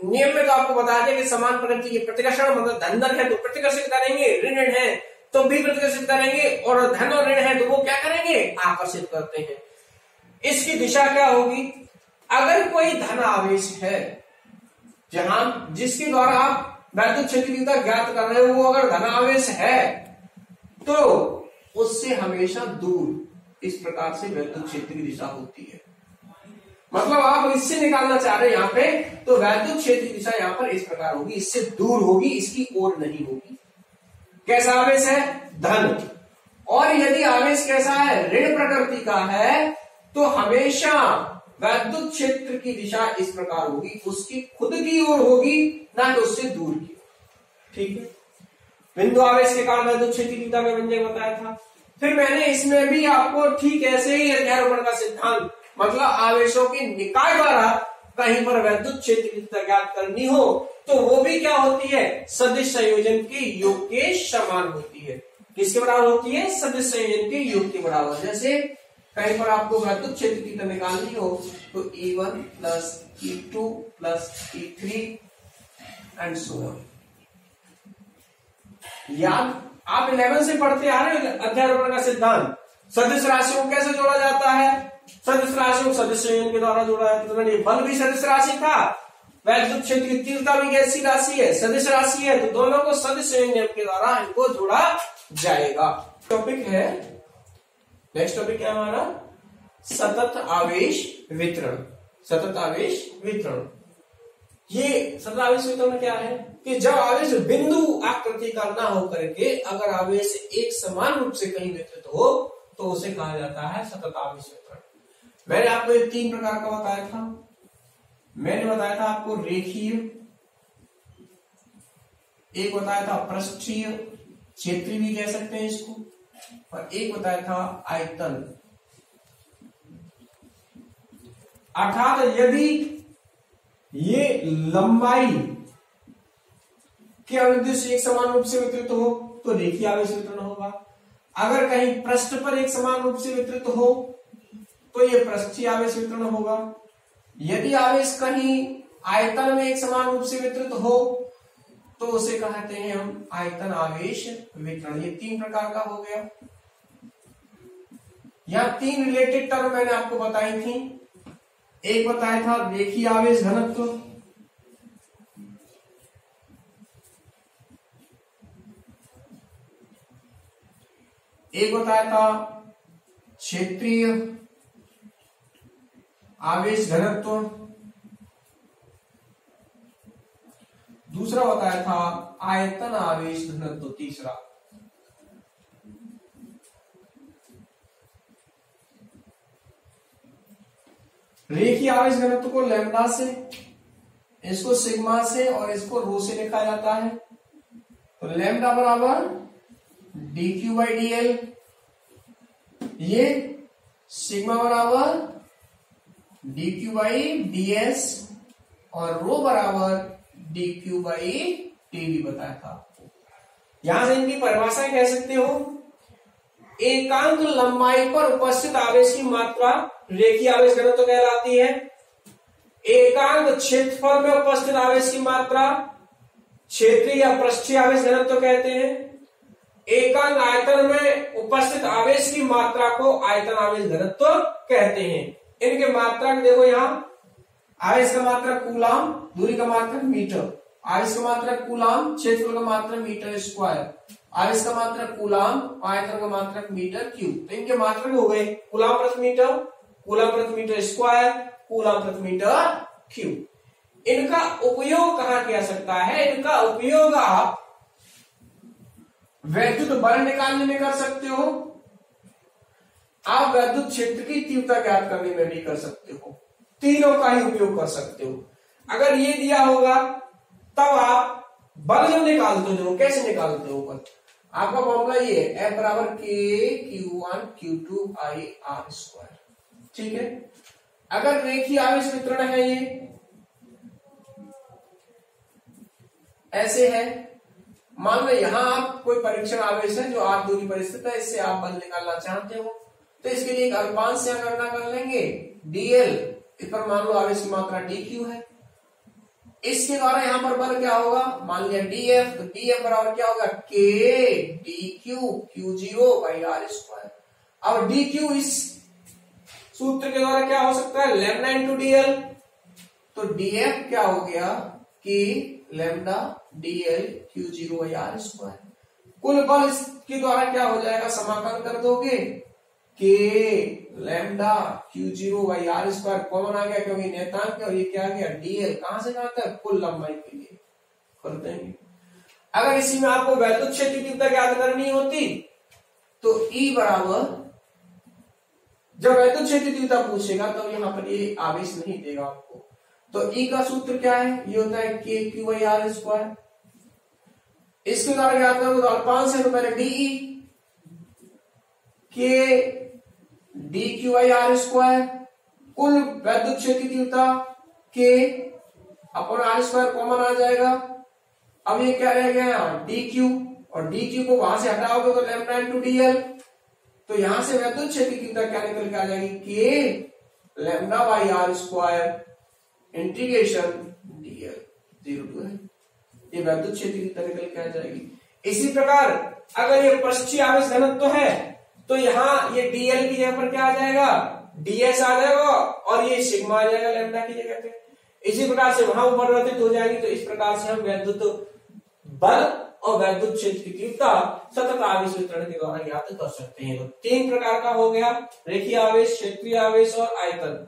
नियम में तो आपको बता दिया कि समान प्रकृति के प्रतिकर्षण मतलब धन है तो प्रतिकर्षित करेंगे, ऋण है तो भी प्रतिकर्षित करेंगे, और धन और ऋण है तो वो क्या करेंगे? आकर्षित करते हैं। इसकी दिशा क्या होगी? अगर कोई धन आवेश है जहां जिसके द्वारा आप वैद्युत क्षेत्र की तीव्रता ज्ञात कर रहे हो, वो अगर धन आवेश है तो उससे हमेशा दूर इस प्रकार से वैद्युत क्षेत्र की दिशा होती है। मतलब आप इससे निकालना चाह रहे हैं यहाँ पे, तो वैद्युत क्षेत्र की दिशा यहाँ पर इस प्रकार होगी, इससे दूर होगी, इसकी ओर नहीं होगी। कैसा आवेश है? धन। और यदि आवेश कैसा है? ऋण प्रकृति का है, तो हमेशा वैद्युत क्षेत्र की दिशा इस प्रकार होगी, उसकी खुद की ओर होगी, ना कि उससे दूर की ओर। ठीक है। बिंदु आवेश के कारण वैद्युत क्षेत्र की तीव्रता का व्यंजक बताया था। फिर मैंने इसमें भी आपको ठीक ऐसे ही अध्यारोपण का सिद्धांत, मतलब आवेशों के निकाय द्वारा कहीं पर वैद्युत क्षेत्र की तीव्रता ज्ञात करनी हो तो वो भी क्या होती है? सदिश संयोजन के योग के समान होती है। किसके बराबर होती है? सदिश संयोजन के योग के बराबर। जैसे कहीं पर आपको वैद्युत क्षेत्र की तीव्रता निकालनी हो तो E1 plus E2 plus E3 and so on. याद आप 11 से पढ़ते आ रहे हो अध्यारोपण का सिद्धांत। सदिश राशियों को कैसे जोड़ा जाता है? सदिश राशियों को सदिश संयोजन के द्वारा जोड़ा जाता है। तो बल भी सदिश राशि था, वैद्युत क्षेत्र की तीव्रता भी कैसी राशि है? सदिश राशि है, तो दोनों को सदिश संयोजन के द्वारा इनको जोड़ा जाएगा। टॉपिक है, नेक्स्ट टॉपिक क्या हमारा? सतत आवेश वितरण। सतत आवेश वितरण, ये सतत आवेश वितरण क्या है कि जब आवेश बिंदु आकृति का ना हो करके अगर आवेश एक समान रूप से कहीं वितरित हो तो उसे कहा जाता है सतत आवेश वितरण। मैंने आपको ये 3 प्रकार का बताया था। मैंने बताया था आपको रेखीय, एक बताया था पृष्ठीय, क्षेत्रीय भी कह सकते हैं इसको, और एक बताया था आयतन। अर्थात यदि ये लंबाई के अनुदिश एक समान रूप से वितरित हो तो रेखीय आवेश वितरण होगा। अगर कहीं पृष्ठ पर एक समान रूप से वितरित हो तो ये पृष्ठीय आवेश वितरण होगा। यदि आवेश कहीं आयतन में एक समान रूप से वितरित हो तो उसे कहते हैं हम आयतन आवेश वितरण। ये 3 प्रकार का हो गया। यहाँ 3 रिलेटेड टर्म मैंने आपको बताई थी। एक बताया था रेखीय आवेश घनत्व, एक बताया था क्षेत्रीय आवेश घनत्व, दूसरा बताया था आयतन आवेश घनत्व, तीसरा। रेखीय आवेश घनत्व को लैम्डा से, इसको सिग्मा से और इसको रो से लिखा जाता है। तो लैम्डा बराबर dq बाई dl, ये सिग्मा बराबर dq बाई ds और रो बराबर dq बाई dv बताया था। यहां से इनकी परिभाषा कह सकते हो, एकांक लंबाई पर उपस्थित आवेश की मात्रा रेखीय आवेश घनत्व कहलाती है। एकांक क्षेत्रफल में उपस्थित आवेश की मात्रा क्षेत्रीय या पृष्ठीय आवेश घनत्व कहते हैं। एकांक आयतन में उपस्थित आवेश की मात्रा को आयतन आवेश घनत्व कहते हैं। इनके मात्रक देखो, यहाँ आवेश का मात्रक कूलाम, दूरी का मात्रक मीटर, आवेश का मात्रक कूलाम, क्षेत्रफल का मात्रक मीटर स्क्वायर, आवेश का मात्रक कूलाम, आयतन का मात्रक मीटर क्यूब। तो इनके मात्रक हो गए कूलाम प्रति मीटर, कूलाम प्रति मीटर स्क्वायर, कूलाम प्रति मीटर क्यूब। इनका उपयोग कहां किया सकता है? इनका उपयोग आप वैद्युत बल निकालने में कर सकते हो, आप वैद्युत क्षेत्र की तीव्रता ज्ञात करने में भी कर सकते हो। तीनों का ही उपयोग कर सकते हो। अगर ये दिया होगा तब आप बल जब निकालते हो, कैसे निकालते हो बल? आपका फॉर्मूला ये है, F बराबर K Q1 Q2 I R square. ठीक है। अगर रेखीय आवेश वितरण है, ये ऐसे है, मान लो यहां आप कोई परीक्षण आवेश है जो r दूरी पर स्थित है, इससे आप बल निकालना चाहते हो, तो इसके लिए एक अल्पांश से गणना कर लेंगे dl, इस पर मान लो आवेश की मात्रा dq है। इसके द्वारा यहां पर बल क्या होगा? मान लिया df, तो df बराबर क्या होगा? k dq q0 by r square. अब dq इस सूत्र के द्वारा क्या हो सकता है? Lambda into dl। तो df क्या हो गया? k lambda dl q0 by r square. कुल बल इसके द्वारा क्या हो जाएगा? समाकलन कर दोगे, k lambda q0 by r square common आ गया क्योंकि नेतांक है, और ये क्या आ गया? dl। कहां से कहां तक? कुल लंबाई के लिए कर देंगे। अगर इसी में आपको वैद्युत क्षेत्र की तीव्रता ज्ञात करनी होती तो E बराबर, जब वैद्युत क्षेत्र की तीव्रता पूछेगा तब यहां पर ये आवेश नहीं देगा आपको, तो E का सूत्र क्या है? ये होता है k q by r square. इसके द्वारा ज्ञात करोगे तो अल्पांश है, तो पहले dE k dq by r square, कुल वैद्युत क्षेत्र की तीव्रता k अपन r स्क्वायर कॉमन आ जाएगा। अब ये क्या रह गया? dq, और dq को वहां से हटाओगे तो लैम्डा इंटू dl। तो यहां से वैद्युत क्षेत्र की तीव्रता क्या निकल के आ जाएगी? k lambda by r square integration dl, 0 to है। ये वैद्युत क्षेत्र की तीव्रता निकल के आ जाएगी। इसी प्रकार अगर ये पृष्ठीय आवेश घनत्व है तो यहाँ ये dl की जगह पर क्या आ जाएगा? ds आ जाएगा, और ये सिग्मा आ जाएगा लैम्डा की जगह पे। इसी प्रकार से वहां परिवर्तित हो जाएगी। तो इस प्रकार से हम वैद्युत बल और वैद्युत क्षेत्र की तीव्रता सतत आवेश वितरण के द्वारा ज्ञात कर सकते हैं। तो 3 प्रकार का हो गया, रेखीय आवेश, क्षेत्रीय आवेश और आयतन।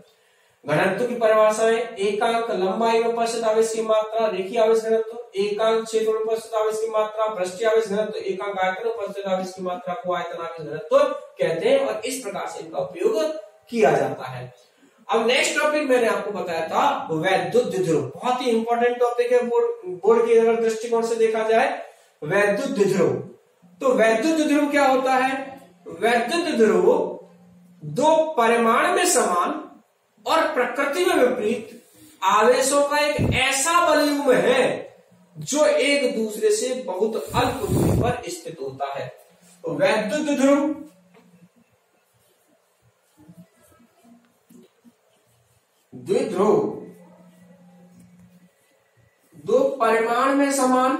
घनत्व की परिभाषाएं, एकांक लंबाई में उपस्थित आवेश की मात्रा रेखीय आवेश घनत्व, एकांक क्षेत्र में उपस्थित आवेश की मात्रा पृष्ठीय आवेश घनत्व, एकांक आयतन में उपस्थित आवेश की मात्रा को आयतन आवेश घनत्व कहते हैं, और इस प्रकार से इनका उपयोग किया जाता है। अब नेक्स्ट टॉपिक मैंने आपको बताया था वैद्युत द्विध्रुव। बहुत ही इंपॉर्टेंट टॉपिक है बोर्ड के अगर दृष्टिकोण से देखा जाए, वैद्युत द्विध्रुव। तो वैद्युत द्विध्रुव क्या होता है? वैद्युत द्विध्रुव दो परिमाण में समान और प्रकृति में विपरीत आवेशों का एक ऐसा बलयुग्म है जो एक दूसरे से बहुत अल्प दूरी पर स्थित होता है। वैद्युत ध्रुव द्विध्रुव, दो परिमाण में समान,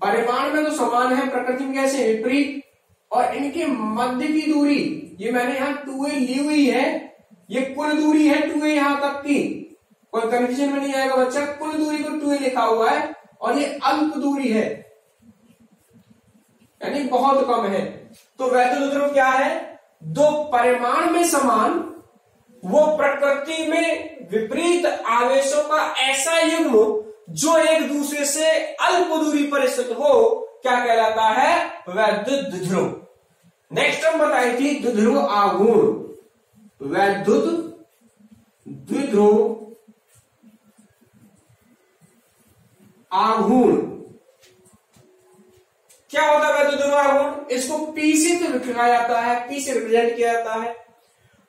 परिमाण में तो समान है, प्रकृति में कैसे विपरीत, और इनके मध्य की दूरी, ये मैंने यहां 2a ली हुई है, ये कुल दूरी है 2a यहां तक की, कोई कंफ्यूजन में नहीं आएगा बच्चा, कुल दूरी को 2a लिखा हुआ है और ये अल्प दूरी है यानी बहुत कम है। तो वैद्युत ध्रुव क्या है? दो परिमाण में समान, वो प्रकृति में विपरीत आवेशों का ऐसा युग्म जो एक दूसरे से अल्प दूरी पर स्थित हो, क्या कहलाता है? वैद्युत ध्रुव। नेक्स्ट हम बताई थी द्विध्रुव आघूर्ण, वैद्युत द्विध्रुव आघूर्ण। क्या होता है वैद्युत ध्रुव आघूर्ण? इसको P से तो लिखा जाता है, P से रिप्रेजेंट किया जाता है।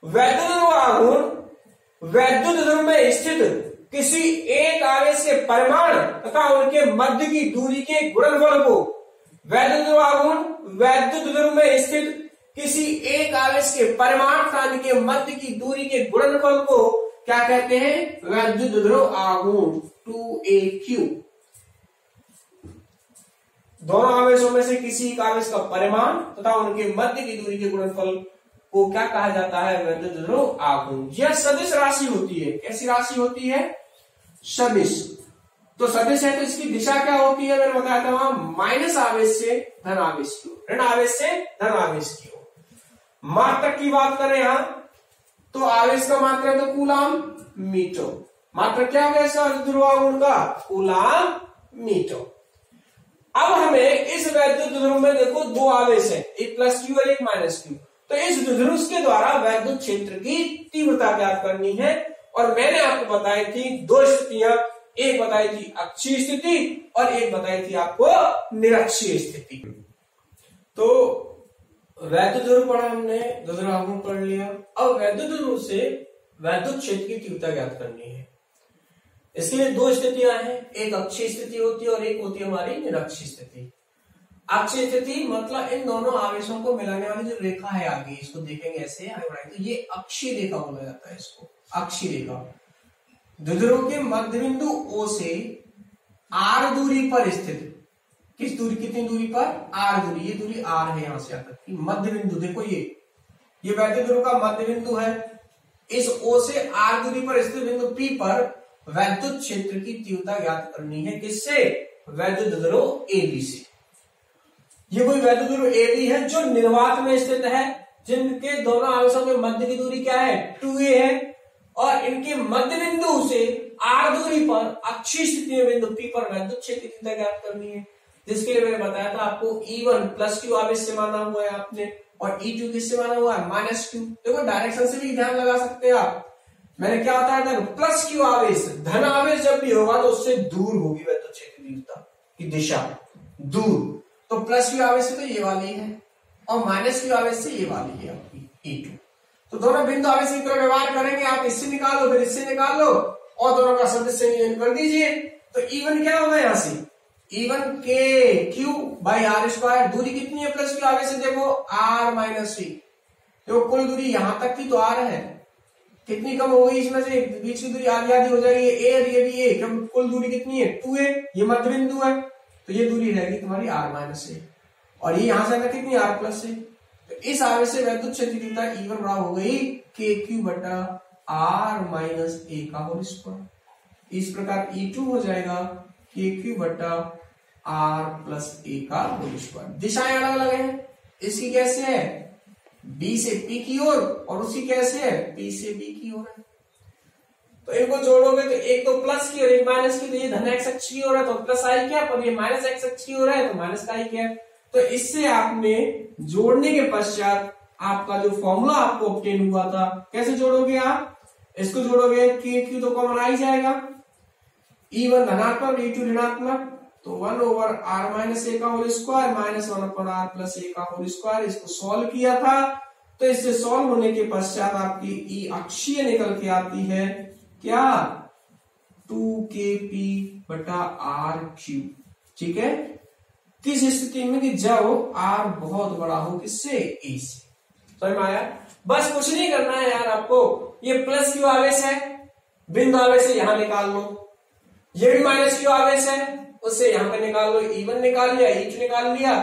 वैद्युत ध्रुव आघूर्ण वैद्युत ध्रुव में स्थित किसी एक आवेश के परिमाण तथा उनके मध्य की दूरी के गुणनफल को, वैद्युत ध्रुव आघूर्ण वैद्युत ध्रुव में स्थित किसी एक आवेश के परिमाण तथा उनके मध्य की दूरी के गुणनफल को क्या कहते हैं? वैद्युत ध्रुव आघूर्ण 2aq। दोनों आवेशों में से किसी एक आवेश का परिमाण तथा उनके मध्य की दूरी के गुणनफल को क्या कहा जाता है? वैद्युत ध्रुव आघूर्ण। यह सदिश राशि होती है। कैसी राशि होती है? सदिश। तो सदिश है तो इसकी दिशा क्या होती है? मैंने बताया था वहां माइनस आवेश से धन आवेश की ओर, ऋण आवेश से धन आवेश की ओर। मात्रक की बात करें यहां तो आवेश का मात्रक तो कूलाम मीटर। मात्रक क्या हो गया इसका ध्रुव आघूर्ण का? Coulomb metre. अब हमें इस वैद्युत ध्रुव में देखो दो आवेश है, एक प्लस क्यू और एक माइनस क्यू। तो इस द्विध्रुव के द्वारा वैद्युत क्षेत्र की तीव्रता ज्ञात करनी है। और मैंने आपको बताई थी दो स्थितियां, एक बताई थी अक्षीय स्थिति और एक बताई थी आपको निरक्षीय स्थिति। तो वैद्युत ध्रुव पढ़ा हमने, द्विध्रुव आघूर्ण पढ़ लिया। अब वैद्युत ध्रुव से वैद्युत क्षेत्र की तीव्रता ज्ञात करनी है। इसके लिए दो स्थितियां हैं, एक अक्षीय स्थिति होती है और एक होती है हमारी निरक्षीय स्थिति। अक्षीय स्थिति मतलब इन दोनों आवेशों को मिलाने वाली जो रेखा है आगे, इसको देखेंगे ऐसे तो ये अक्षीय रेखा बोला जाता है, इसको अक्षीय रेखा। द्विध्रुव के मध्य बिंदु O से R दूरी पर स्थित, किस दूरी, कितनी दूरी पर? R दूरी, ये दूरी R है यहां से यहां तक की। मध्य बिंदु देखो ये वैद्युत ध्रुव का मध्य बिंदु है। इस O से R दूरी पर स्थित बिंदु P पर वैद्युत क्षेत्र की तीव्रता ज्ञात करनी है। किससे? वैद्युत ध्रुव AB से। ये कोई वैद्युत ध्रुव AB है जो निर्वात में स्थित है, जिनके दोनों आवेशों के मध्य की दूरी क्या है? 2a है। और इनके मध्य बिंदु से R दूरी पर अक्षीय स्थिति में बिंदु P पर वैद्युत क्षेत्र की तीव्रता ज्ञात करनी है। जिसके लिए मैंने बताया था आपको E1 प्लस क्यू आवेश से माना हुआ है आपने, और E2 किससे माना हुआ है? Minus Q. देखो डायरेक्शन से भी ध्यान लगा सकते हैं आप। मैंने क्या बताया था? प्लस क्यू आवेश, धन आवेश जब भी होगा तो उससे दूर होगी वैद्युत क्षेत्र की तीव्रता की दिशा, दूर। तो प्लस क्यू आवेश से तो ये वाली है और माइनस क्यू आवेश से ये वाली है आपकी E2। तो दोनों बिंदु आवेश की तरह व्यवहार करेंगे, आप इससे निकाल लो फिर इससे निकाल लो और दोनों का सदिश संयोजन कर दीजिए। तो E1 क्या होगा यहां से? E1 के क्यू बाई R स्क्वायर। दूरी कितनी है प्लस क्यू आवेश से? देखो R माइनस C। तो कुल दूरी यहां तक की तो R है, कितनी कम हो गई इसमें से? बीच की दूरी आधी आधी हो जाएगी, A और ये भी A। कुल दूरी कितनी है? 2a। ये मध्य बिंदु है तो ये दूरी रहेगी तुम्हारी R माइनस से, और ये यहां से आकर कितनी? R प्लस से। तो इस आवेश से वैद्युत क्षेत्र की तीव्रता E1 बराबर हो गई KQ बटा R माइनस A का होल स्क्वायर। इस प्रकार E2 हो जाएगा KQ बटा R प्लस A का होल स्क्वायर। दिशाएं अलग अलग है, इसकी कैसे है? B से P की ओर और उसकी कैसे है? P से B की ओर है। तो इनको जोड़ोगे तो एक तो प्लस की और एक माइनस की, तो ये धन x अक्ष की ओर है तो प्लस आई कैप, और ये माइनस x अक्ष की ओर है तो माइनस का आई कैप। तो इससे आपने जोड़ने के पश्चात आपका जो फॉर्मूला आपको ऑब्टेन हुआ था, कैसे जोड़ोगे आप? इसको जोड़ोगे KQ तो कॉमन आ ही जाएगा, E1 धनात्मक E2 ऋणात्मक, तो 1 ओवर R माइनस A का whole square minus 1 upon R plus A का होल स्क्वायर। इसको सॉल्व किया था तो इससे सॉल्व होने के पश्चात आपकी E अक्षीय निकल के आती है क्या? 2kp बटा R क्यूब। ठीक है, किस स्थिति में कि जब आर बहुत बड़ा हो किससे, ए से। समझ में आया? बस कुछ नहीं करना है यार आपको, ये प्लस क्यू आवेश है, बिंदु आवेश से यहां निकाल लो, ये भी माइनस क्यू आवेश है, उससे यहां पे निकाल लो, E1 निकाल लिया, E2 निकाल लिया,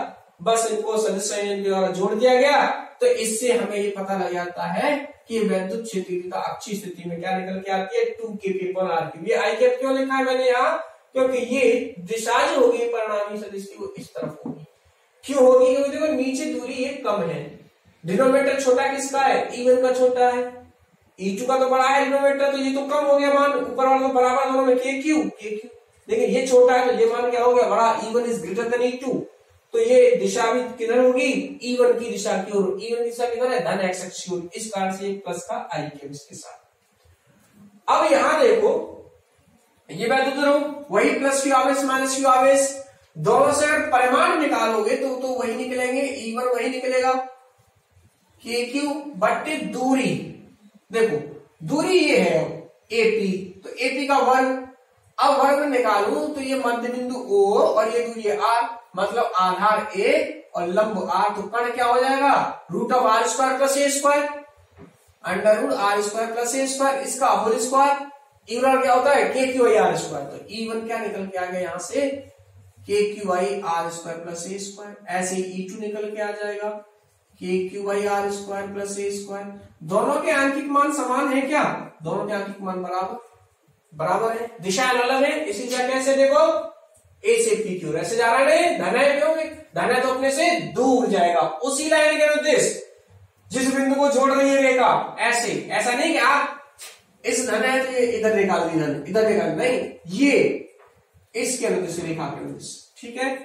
बस इनको सदिश संयोजन के द्वारा जोड़ दिया गया। तो इससे हमें ये पता लग जाता है कि वैद्युत क्षेत्र का अक्षीय स्थिति में क्या निकल के आती है, 2kp/r3। ये आई कैप क्यों लिखा है मैंने यहाँ, क्योंकि ये दिशा जो होगी परिणामी सदिश की वो इस तरफ होगी। क्यों होगी? क्योंकि देखो नीचे दूरी ये कम है, डिनोमिनेटर छोटा किसका है, E1 का छोटा है, E2 का तो बड़ा है डिनोमिनेटर, तो ये तो कम हो गया मान, ऊपर वाला तो बराबर दोनों में KQ, लेकिन ये छोटा है तो ये मान क्या हो गया बड़ा, E1 is greater than E2। तो ये दिशा भी किधर होगी, E1 की दिशा की ओर। E1 की दिशा किधर है, धन x अक्ष की ओर। इस कारण से प्लस का आई के इसके साथ। अब यहां देखो ये वैद्युत ध्रुव वही प्लस क्यू आवेश माइनस क्यू आवेश, दोनों से अगर परिमाण निकालोगे तो वही निकलेंगे, E1 वही निकलेगा, KQ बट्टे दूरी। देखो दूरी ये है AP, तो AP का वर्ग, अब वर्ग निकालूं तो ये मध्य बिंदु O और ये दूरी R, मतलब आधार A और लंब R, तो कण क्या हो जाएगा, √r² plus a², √r² plus a², इसका होल स्क्वायर। E1 क्या होता है, KQ/r², तो E1 क्या निकल के आ गया यहां से, KQ/r² प्लस a²। ऐसे ही E2 निकल के आ जाएगा, KQ/r² प्लस a²। दोनों के आंकिक मान समान है क्या, दोनों के आंकिक मान बराबर है, दिशा अलग है, इसी जगह से देखो A से PQ ऐसे जा रहा है, धन है, क्यों धन है तो अपने से दूर जाएगा, उसी लाइन के उद्देश्य जिस बिंदु को जोड़ रही है रेखा, ऐसे, ऐसा नहीं कि आप इस धन है तो ये इधर निकाल दी धन, इधर निकाल, नहीं, ये इसके अनुदेश रेखा के अनुदेश, ठीक है।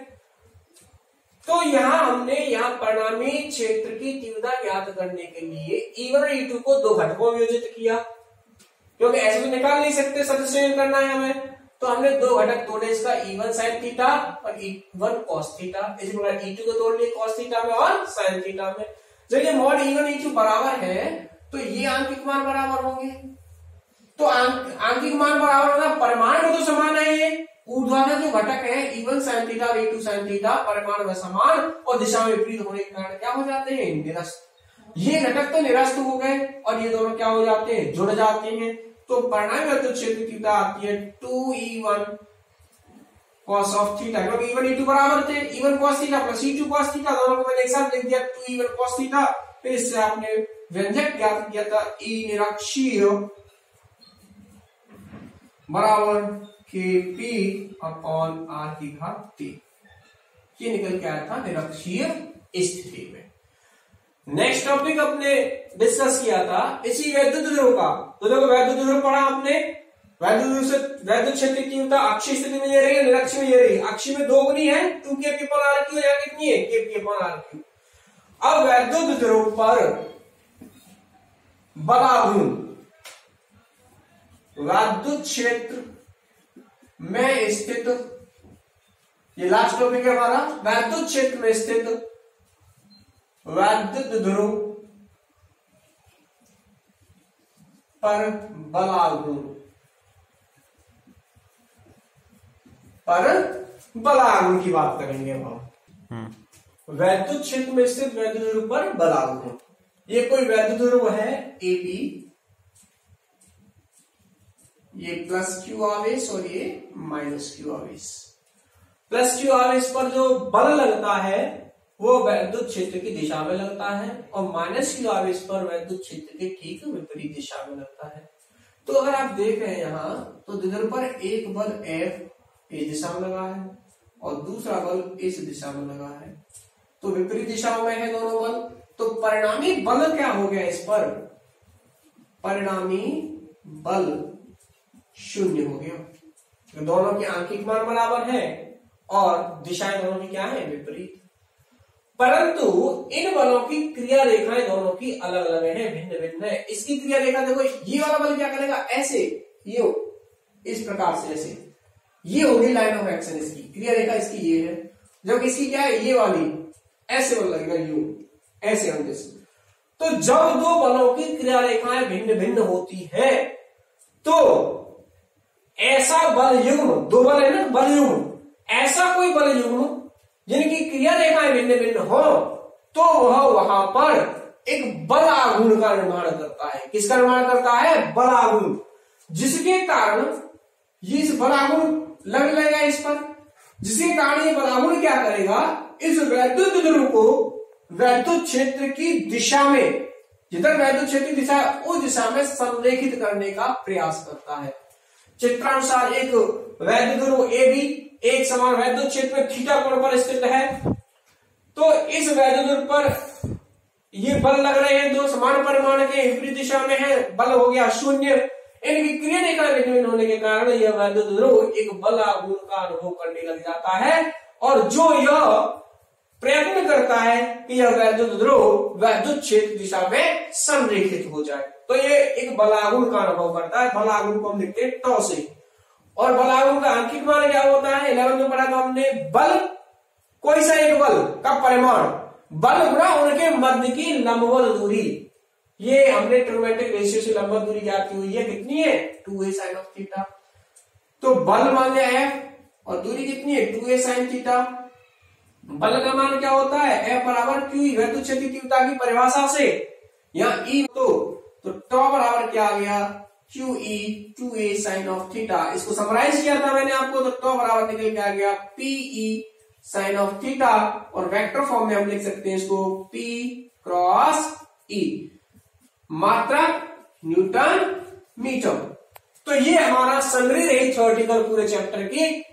तो यहां हमने यहाँ परिणामी क्षेत्र की तीव्रता ज्ञात करने के लिए E1 और E2 को दो घटकों में वियोजित किया, क्योंकि ऐसे तो निकाल नहीं सकते, सदस्य करना है हमें, तो हमने दो घटक तोड़े, इसका E1 sin थीटा और E1 cos थीटा। इसी प्रकार E2 को तोड़ लिए cos थीटा में और sin थीटा में। जब ये मॉड E1 E2 बराबर है तो ये आंकिक मान बराबर होंगे, तो आंकिक मान बराबर होगा, परिमाण में तो समान है, ये ऊर्ध्वाधर जो घटक है E1 sin थीटा और E2 sin थीटा परिमाण में समान और दिशा में विपरीत होने के कारण क्या हो जाते हैं, निरस्त। ये घटक तो निरस्त हो गए और ये दोनों क्या हो जाते हैं, जुड़ जाते हैं। तो परिणामी वैद्युत क्षेत्र की आती है 2E1 cos ऑफ थीटा, क्योंकि E1 E2 बराबर थे, E1 cos theta plus E2 cos theta, दोनों को मैंने एक साथ लिख दिया 2E1 cos थीटा। फिर इससे आपने व्यंजक ज्ञात किया था E निरक्षीय बराबर KP/r3, ये निकल के आया था निरक्षीय स्थिति में। नेक्स्ट टॉपिक अपने डिस्कस किया था इसी वैद्युत ध्रुव का, तो देखो वैद्युत ध्रुव पढ़ा आपने, वैद्युत क्षेत्र की तीव्रता अक्षीय स्थिति में ये रही है, निरक्षीय में ये रही, अक्षीय में दोगुनी है 2kp/r3, या कितनी है, kp/r3। अब वैद्युत ध्रुव पर बलागुण वैद्युत क्षेत्र में स्थित, ये लास्ट टॉपिक है हमारा, वैद्युत क्षेत्र में स्थित वैद्युत ध्रुव पर बलागुण की बात करेंगे हम। वैद्युत क्षेत्र में स्थित वैद्युत ध्रुव पर बलागुण, ये कोई वैद्युत ध्रुव है AB, ये प्लस क्यू आवेश और ये माइनस क्यू आवेश। प्लस क्यू आवेश पर जो बल लगता है वो वैद्युत क्षेत्र की दिशा में लगता है और माइनस क्यू आवेश पर वैद्युत क्षेत्र के ठीक विपरीत दिशा में लगता है। तो अगर आप देख रहे हैं यहां, तो ध्रुव पर एक बल F इस दिशा में लगा है और दूसरा बल इस दिशा में लगा है, तो विपरीत दिशाओं में है दोनों बल। तो परिणामी बल क्या हो गया, इस पर परिणामी बल 0 हो गया, तो दोनों के आंकिक मान बराबर है और दिशाएं दोनों की क्या है, विपरीत। परंतु इन बलों की क्रिया रेखाएं दोनों की अलग अलग है, भिन्न भिन्न है। इसकी क्रिया रेखा देखो, ये वाला बल क्या करेगा, ऐसे, ये इस प्रकार से, ऐसे, ये होगी लाइन ऑफ एक्शन, इसकी क्रिया रेखा इसकी ये है, जबकि इसकी क्या है, ये वाली ऐसे बल लगेगा, यू ऐसे अंदर से। तो जब दो बलों की क्रिया रेखाएं भिन्न भिन्न होती है तो ऐसा बल युग्म, दो बल है ना, बल युग्म, ऐसा कोई बल युग्म जिनकी क्रिया रेखाएं भिन्न भिन्न हो तो वह वहां पर एक बल आघूर्ण का निर्माण करता है। किसका निर्माण करता है? बल आघूर्ण, जिसके कारण ये इस बल आघूर्ण लगेगा इस पर, जिसके कारण ये बल आघूर्ण क्या करेगा, इस वैद्युत ध्रुव को वैद्युत क्षेत्र की दिशा में, जिधर वैद्युत क्षेत्र की दिशा है उस दिशा में संरेखित करने का प्रयास करता है। चित्रानुसार एक वैद्युत ध्रुव ए भी एक समान वैद्युत क्षेत्र में थीटा कोण पर स्थित है, तो इस वैद्युत ध्रुव पर ये बल लग रहे हैं, दो समान परिमाण के विपरीत दिशा में है, बल हो गया शून्य। इनकी क्रिया रेखा भिन्न होने के कारण यह वैद्युत ध्रुव एक बल आघूर्ण का अनुभव करने लग जाता है, और जो यह प्रयत्न करता है कि यह वैद्युत ध्रुव वैद्युत क्षेत्र दिशा में संरेखित हो जाए, तो ये एक बल आघूर्ण का अनुभव करता है। बल आघूर्ण को हम लिखते हैं टॉ से, और बल आघूर्ण का आंकिक मान क्या होता है? 11 में पढ़ा था हमने, बल कोई सा एक बल का परिमाण बल गुणा उनके मध्य की लंबवत दूरी। ये हमने ट्रिग्नोमेट्रिक रेशियो से लंबवत दूरी ज्ञात की हुई है, कितनी है? 2a sin of theta. तो बल मान लिया f और दूरी कितनी है? 2a sin theta. बल का मान क्या होता है? F बराबर Q वैद्युत क्षेत्र तीव्रता की परिभाषा से, यहाँ E तो टॉ बराबर क्या आ गया? QE 2a sin of theta. इसको समराइज किया था मैंने आपको, तो टॉ बराबर निकल के आ गया PE साइन ऑफ थीटा, और वेक्टर फॉर्म में हम लिख सकते हैं इसको P क्रॉस E, मात्रा न्यूटन मीटर। तो ये हमारा समरी रही थ्योरेटिकल पूरे चैप्टर की।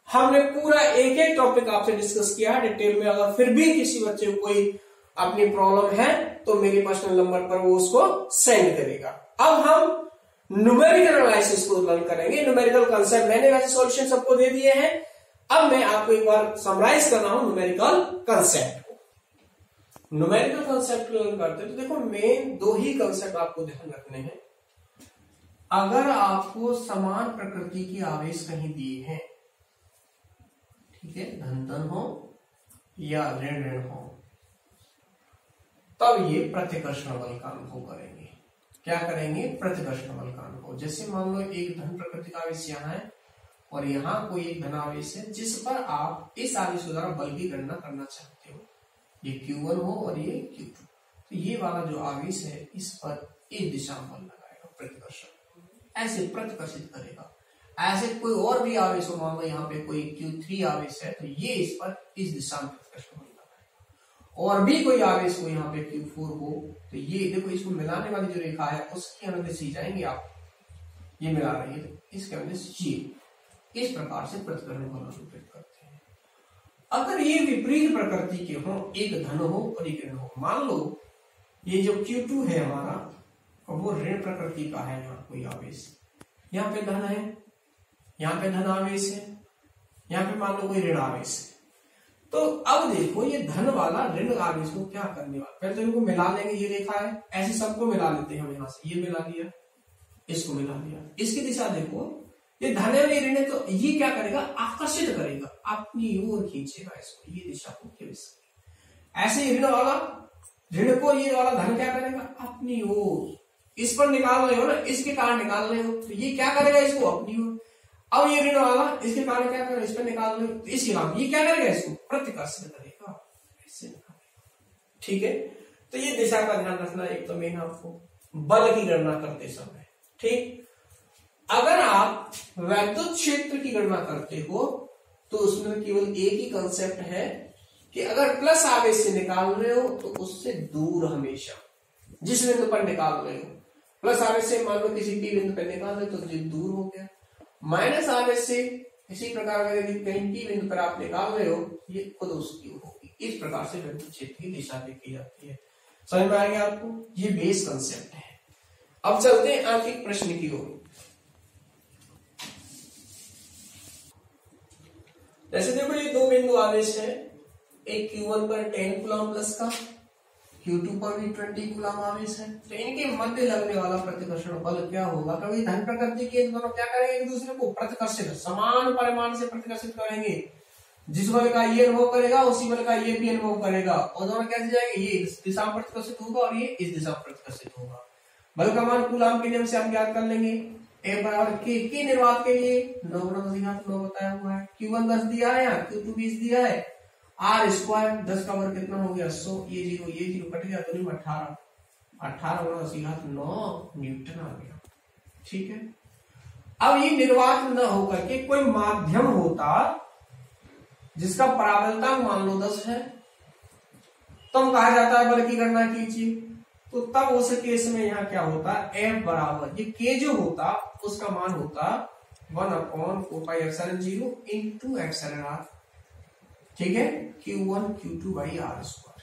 हमने पूरा एक एक टॉपिक आपसे डिस्कस किया है डिटेल में। अगर फिर भी किसी बच्चे को कोई अपनी प्रॉब्लम है तो मेरे पर्सनल नंबर पर वो उसको सेंड करेगा। अब हम न्यूमेरिकल एनालिसिस को लर्न करेंगे। न्यूमेरिकल कंसेप्ट मैंने वैसे सॉल्यूशन सबको दे दिए हैं, अब मैं आपको एक बार समराइज कर रहा हूं न्यूमेरिकल कंसेप्ट को। न्यूमेरिकल कंसेप्ट लर्न करते तो देखो मेन दो ही कंसेप्ट आपको ध्यान रखने हैं। अगर आपको समान प्रकृति की आवेश कहीं दिए हैं, ठीक है, धन धन हो या ऋण ऋण हो, तब ये प्रतिकर्षण बल का अनुभव करेंगे। क्या करेंगे? प्रतिकर्षण बल का अनुभव। जैसे मान लो एक धन प्रकृति का आवेश यहाँ है और यहाँ कोई एक धनावेश है जिस पर आप इस आवेश के द्वारा बल की गणना करना चाहते हो, ये Q1 हो और ये Q2, तो ये वाला जो आवेश है इस पर इस दिशा में बल लगाएगा, प्रतिकर्षण ऐसे प्रतिकर्षित करेगा। ऐसे कोई और भी आवेश हो, मान लो यहाँ पे कोई Q3 आवेश है तो ये इस पर इस दिशा में प्रतिकर्षण बल लगाएगा। और भी कोई आवेश हो यहाँ पे Q4 हो तो ये देखो, इसको मिलाने वाली जो रेखा है उसके अनुदेश ही जाएंगे आप, ये मिला रही है तो इसके अनुदेश ये इस प्रकार से प्रतिकर्षण बल अनुभूत करते हैं। अगर ये विपरीत प्रकृति के हो, एक धन हो और एक ऋण हो, मान लो ये जो Q2 है हमारा वो ऋण प्रकृति का है, यहाँ कोई आवेश, यहाँ पे धन है, यहाँ पे धन आवेश है, यहाँ पे मान लो कोई ऋण आवेश है। तो अब देखो ये धन वाला ऋण आवेश को क्या करने वाला, पहले तो इनको मिला लेंगे, ये रेखा है, ऐसे सबको मिला लेते हैं हम, यहाँ से ये मिला लिया, इसको मिला लिया, इसकी दिशा देखो, ये धन है और ये ऋण है, तो ये क्या करेगा? आकर्षित करेगा, अपनी ओर खींचेगा इसको, ये दिशा को ऐसे ऋण वाला ऋण को ये वाला धन क्या करेगा? अपनी ओर, इस पर निकाल रहे हो ना, इसके कारण निकाल रहे हो, तो ये क्या करेगा? इसको अपनी ओर। अब ये ऋण वाला इसके कारण क्या करेगा? इस पर निकाल रहे हो, तो इसके कारण ये क्या करेगा? इसको प्रतिकर्षित करेगा, ऐसे निकालेगा। ठीक है, तो ये दिशा का ध्यान रखना एक तो मेन आपको बल की गणना करते समय। ठीक, अगर आप वैद्युत क्षेत्र की गणना करते हो तो उसमें केवल एक ही कंसेप्ट है कि अगर प्लस आवेश से निकाल रहे हो तो उससे दूर, हमेशा जिस बिंदु पर निकाल रहे हो, प्लस आवेश से मान लो किसी P बिंदु पर निकाल रहे हो तो ये दूर हो गया, माइनस आवेश से इसी प्रकार यदि कहीं P बिंदु पर आप निकाल रहे हो ये खुद उसकी ओर होगी। इस प्रकार से वैद्युत क्षेत्र की दिशा देखी जाती है। समझ में आ गया आपको? ये बेस कंसेप्ट है। अब चलते हैं आंकिक प्रश्न की ओर। जैसे देखो ये दो बिंदु आवेश है, एक Q1 पर 10 कूलम प्लस का, Q2 पर भी 20 कूलम आवेश है, तो इनके मध्य लगने वाला प्रतिकर्षण बल क्या होगा? कभी धन प्रकृति के दोनों क्या करेंगे? एक दूसरे को प्रतिकर्षित, समान परिमाण से प्रतिकर्षित करेंगे। जिस बल का ये अनुभव करेगा उसी बल का ये भी अनुभव करेगा, और दोनों कैसे जाएंगे? ये इस दिशा में प्रतिकर्षित होगा और ये इस दिशा में प्रतिकर्षित होगा। बल का मान कूलम के नियम से हम ज्ञात कर लेंगे, ए बराबर के निर्वात के लिए 9 गुणा 10 की घात 9 बताया हुआ है। Q1 10 दिया है, यहाँ Q2 20 दिया है। आर स्क्वायर 10 का वर्ग कितना हो गया 100, ये जीरो कट गया, तो 18 गुणा 10 की घात 9 न्यूटन आ गया। ठीक है, अब ये निर्वात न होकर के कोई माध्यम होता जिसका पराबलता मान लो 10 है, तब कहा जाता है बल की गणना कीजिए। तो तब उस केस में यहाँ क्या होता है, F बराबर ये K जो होता उसका मान होता 1/4πε0 इंटू एप्सिलॉन r। ठीक है, Q1 Q2 by are square.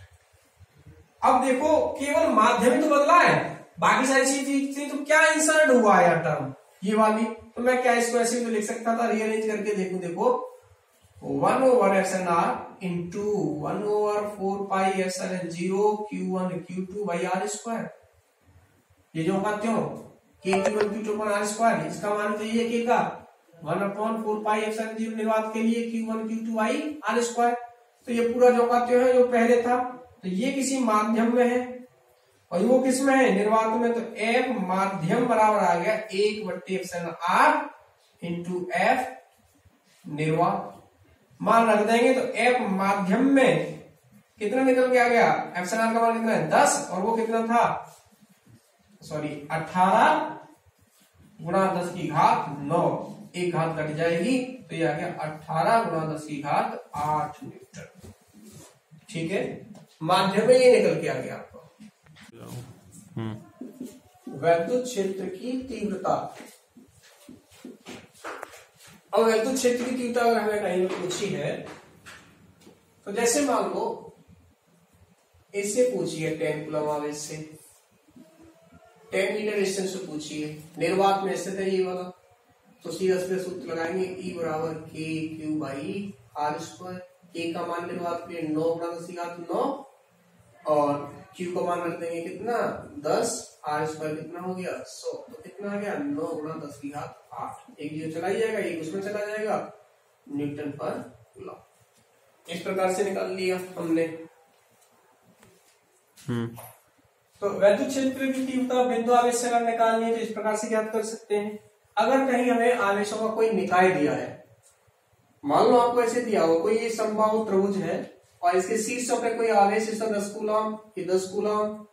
अब देखो केवल माध्यम ही तो बदला है, बाकी सारी चीज थी तो क्या इंसर्ट हुआ है यहाँ टर्म ये वाली, तो मैं क्या इसको ऐसे भी लिख सकता था, रीअरेंज करके देखो 1/εr into 1/4πε0 Q1 Q2 by are square. ये जो का क्यों Q1 Q2 पर आर स्क्वायर, इसका मान तो ये के का 1/4πε0 निर्वात के लिए Q1 Q2 by are square. तो ये पूरा जो का क्यों है जो पहले था, तो ये किसी माध्यम में है और वो किस में है, निर्वात में। तो F माध्यम बराबर आ गया 1/εr इंटू F निर्वात। मान रख देंगे तो F माध्यम में कितना निकल के आ गया, एप्सिलॉन का मान कितना है 10, और वो कितना था 18 गुणा 10 की घात 9, एक घात कट जाएगी तो ये आ गया 18 गुणा 10 की घात 8 न्यूटन। ठीक है, माध्यम में ये निकल के आ गया आपको। वैद्युत क्षेत्र की तीव्रता। अब वैद्युत क्षेत्र की तीव्रता अगर हमें कहीं पूछी है तो जैसे मान लो इससे पूछिए 10 कूलम आवेश से, 10 मीटर डिस्टेंस से पूछिए, निर्वात में स्थित है ये वाला, तो सीधा सीधा सूत्र लगाएंगे E बराबर के क्यू बाई आर स्क्वायर। के का मान निर्वात पे 9 गुणा 10 की घात 9 और Q का मान रख देंगे कितना 10, आर स्क्वायर कितना हो गया 100, तो कितना आ गया 9 गुणा 10 की घात 8। एक जो चला जाएगा एक उसमें चला जाएगा, न्यूटन पर कूलम। इस प्रकार से निकाल लिया हमने। तो वैद्युत क्षेत्र की तीव्रता बिंदु आवेश से अगर निकालनी है तो इस प्रकार से ज्ञात कर सकते हैं। अगर कहीं हमें आवेशों का कोई निकाय दिया है, मान लो आपको ऐसे दिया हो कोई ये समबाहु त्रिभुज है और इसके शीर्षों पे कोई आवेश है 10 कूलम, ये 10 कूलम,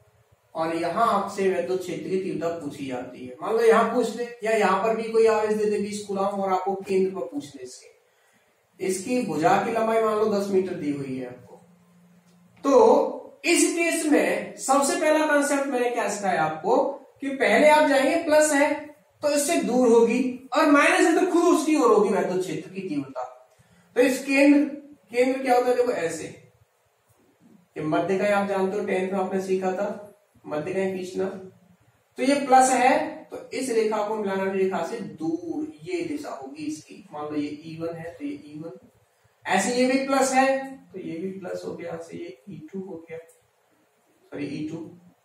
और यहाँ आपसे वैद्युत क्षेत्र की तीव्रता पूछी जाती है। मान लो यहाँ पूछ ले, या यहाँ पर भी कोई आवेश दे दे 20 कूलम और आपको केंद्र पर पूछ ले इसकी भुजा की लंबाई मान लो 10 मीटर दी हुई है आपको। तो इस केस में सबसे पहला कंसेप्ट मैंने क्या सिखाया आपको कि पहले आप जाएंगे प्लस है तो इससे दूर होगी और माइनस है तो खुद उसकी ओर होगी वैद्युत क्षेत्र की तीव्रता। तो इस केंद्र क्या होता है, देखो ऐसे मध्यकाय आप जानते हो 10th में आपने सीखा था मध्यकाय खींचना। तो ये प्लस है तो इस रेखा को मिलाना रेखा से दूर ये दिशा होगी इसकी। मान लो ये E1 है तो ये E1, ऐसे ये भी प्लस है तो ये भी प्लस हो गया, से ये E2 हो गया, सॉरी E2,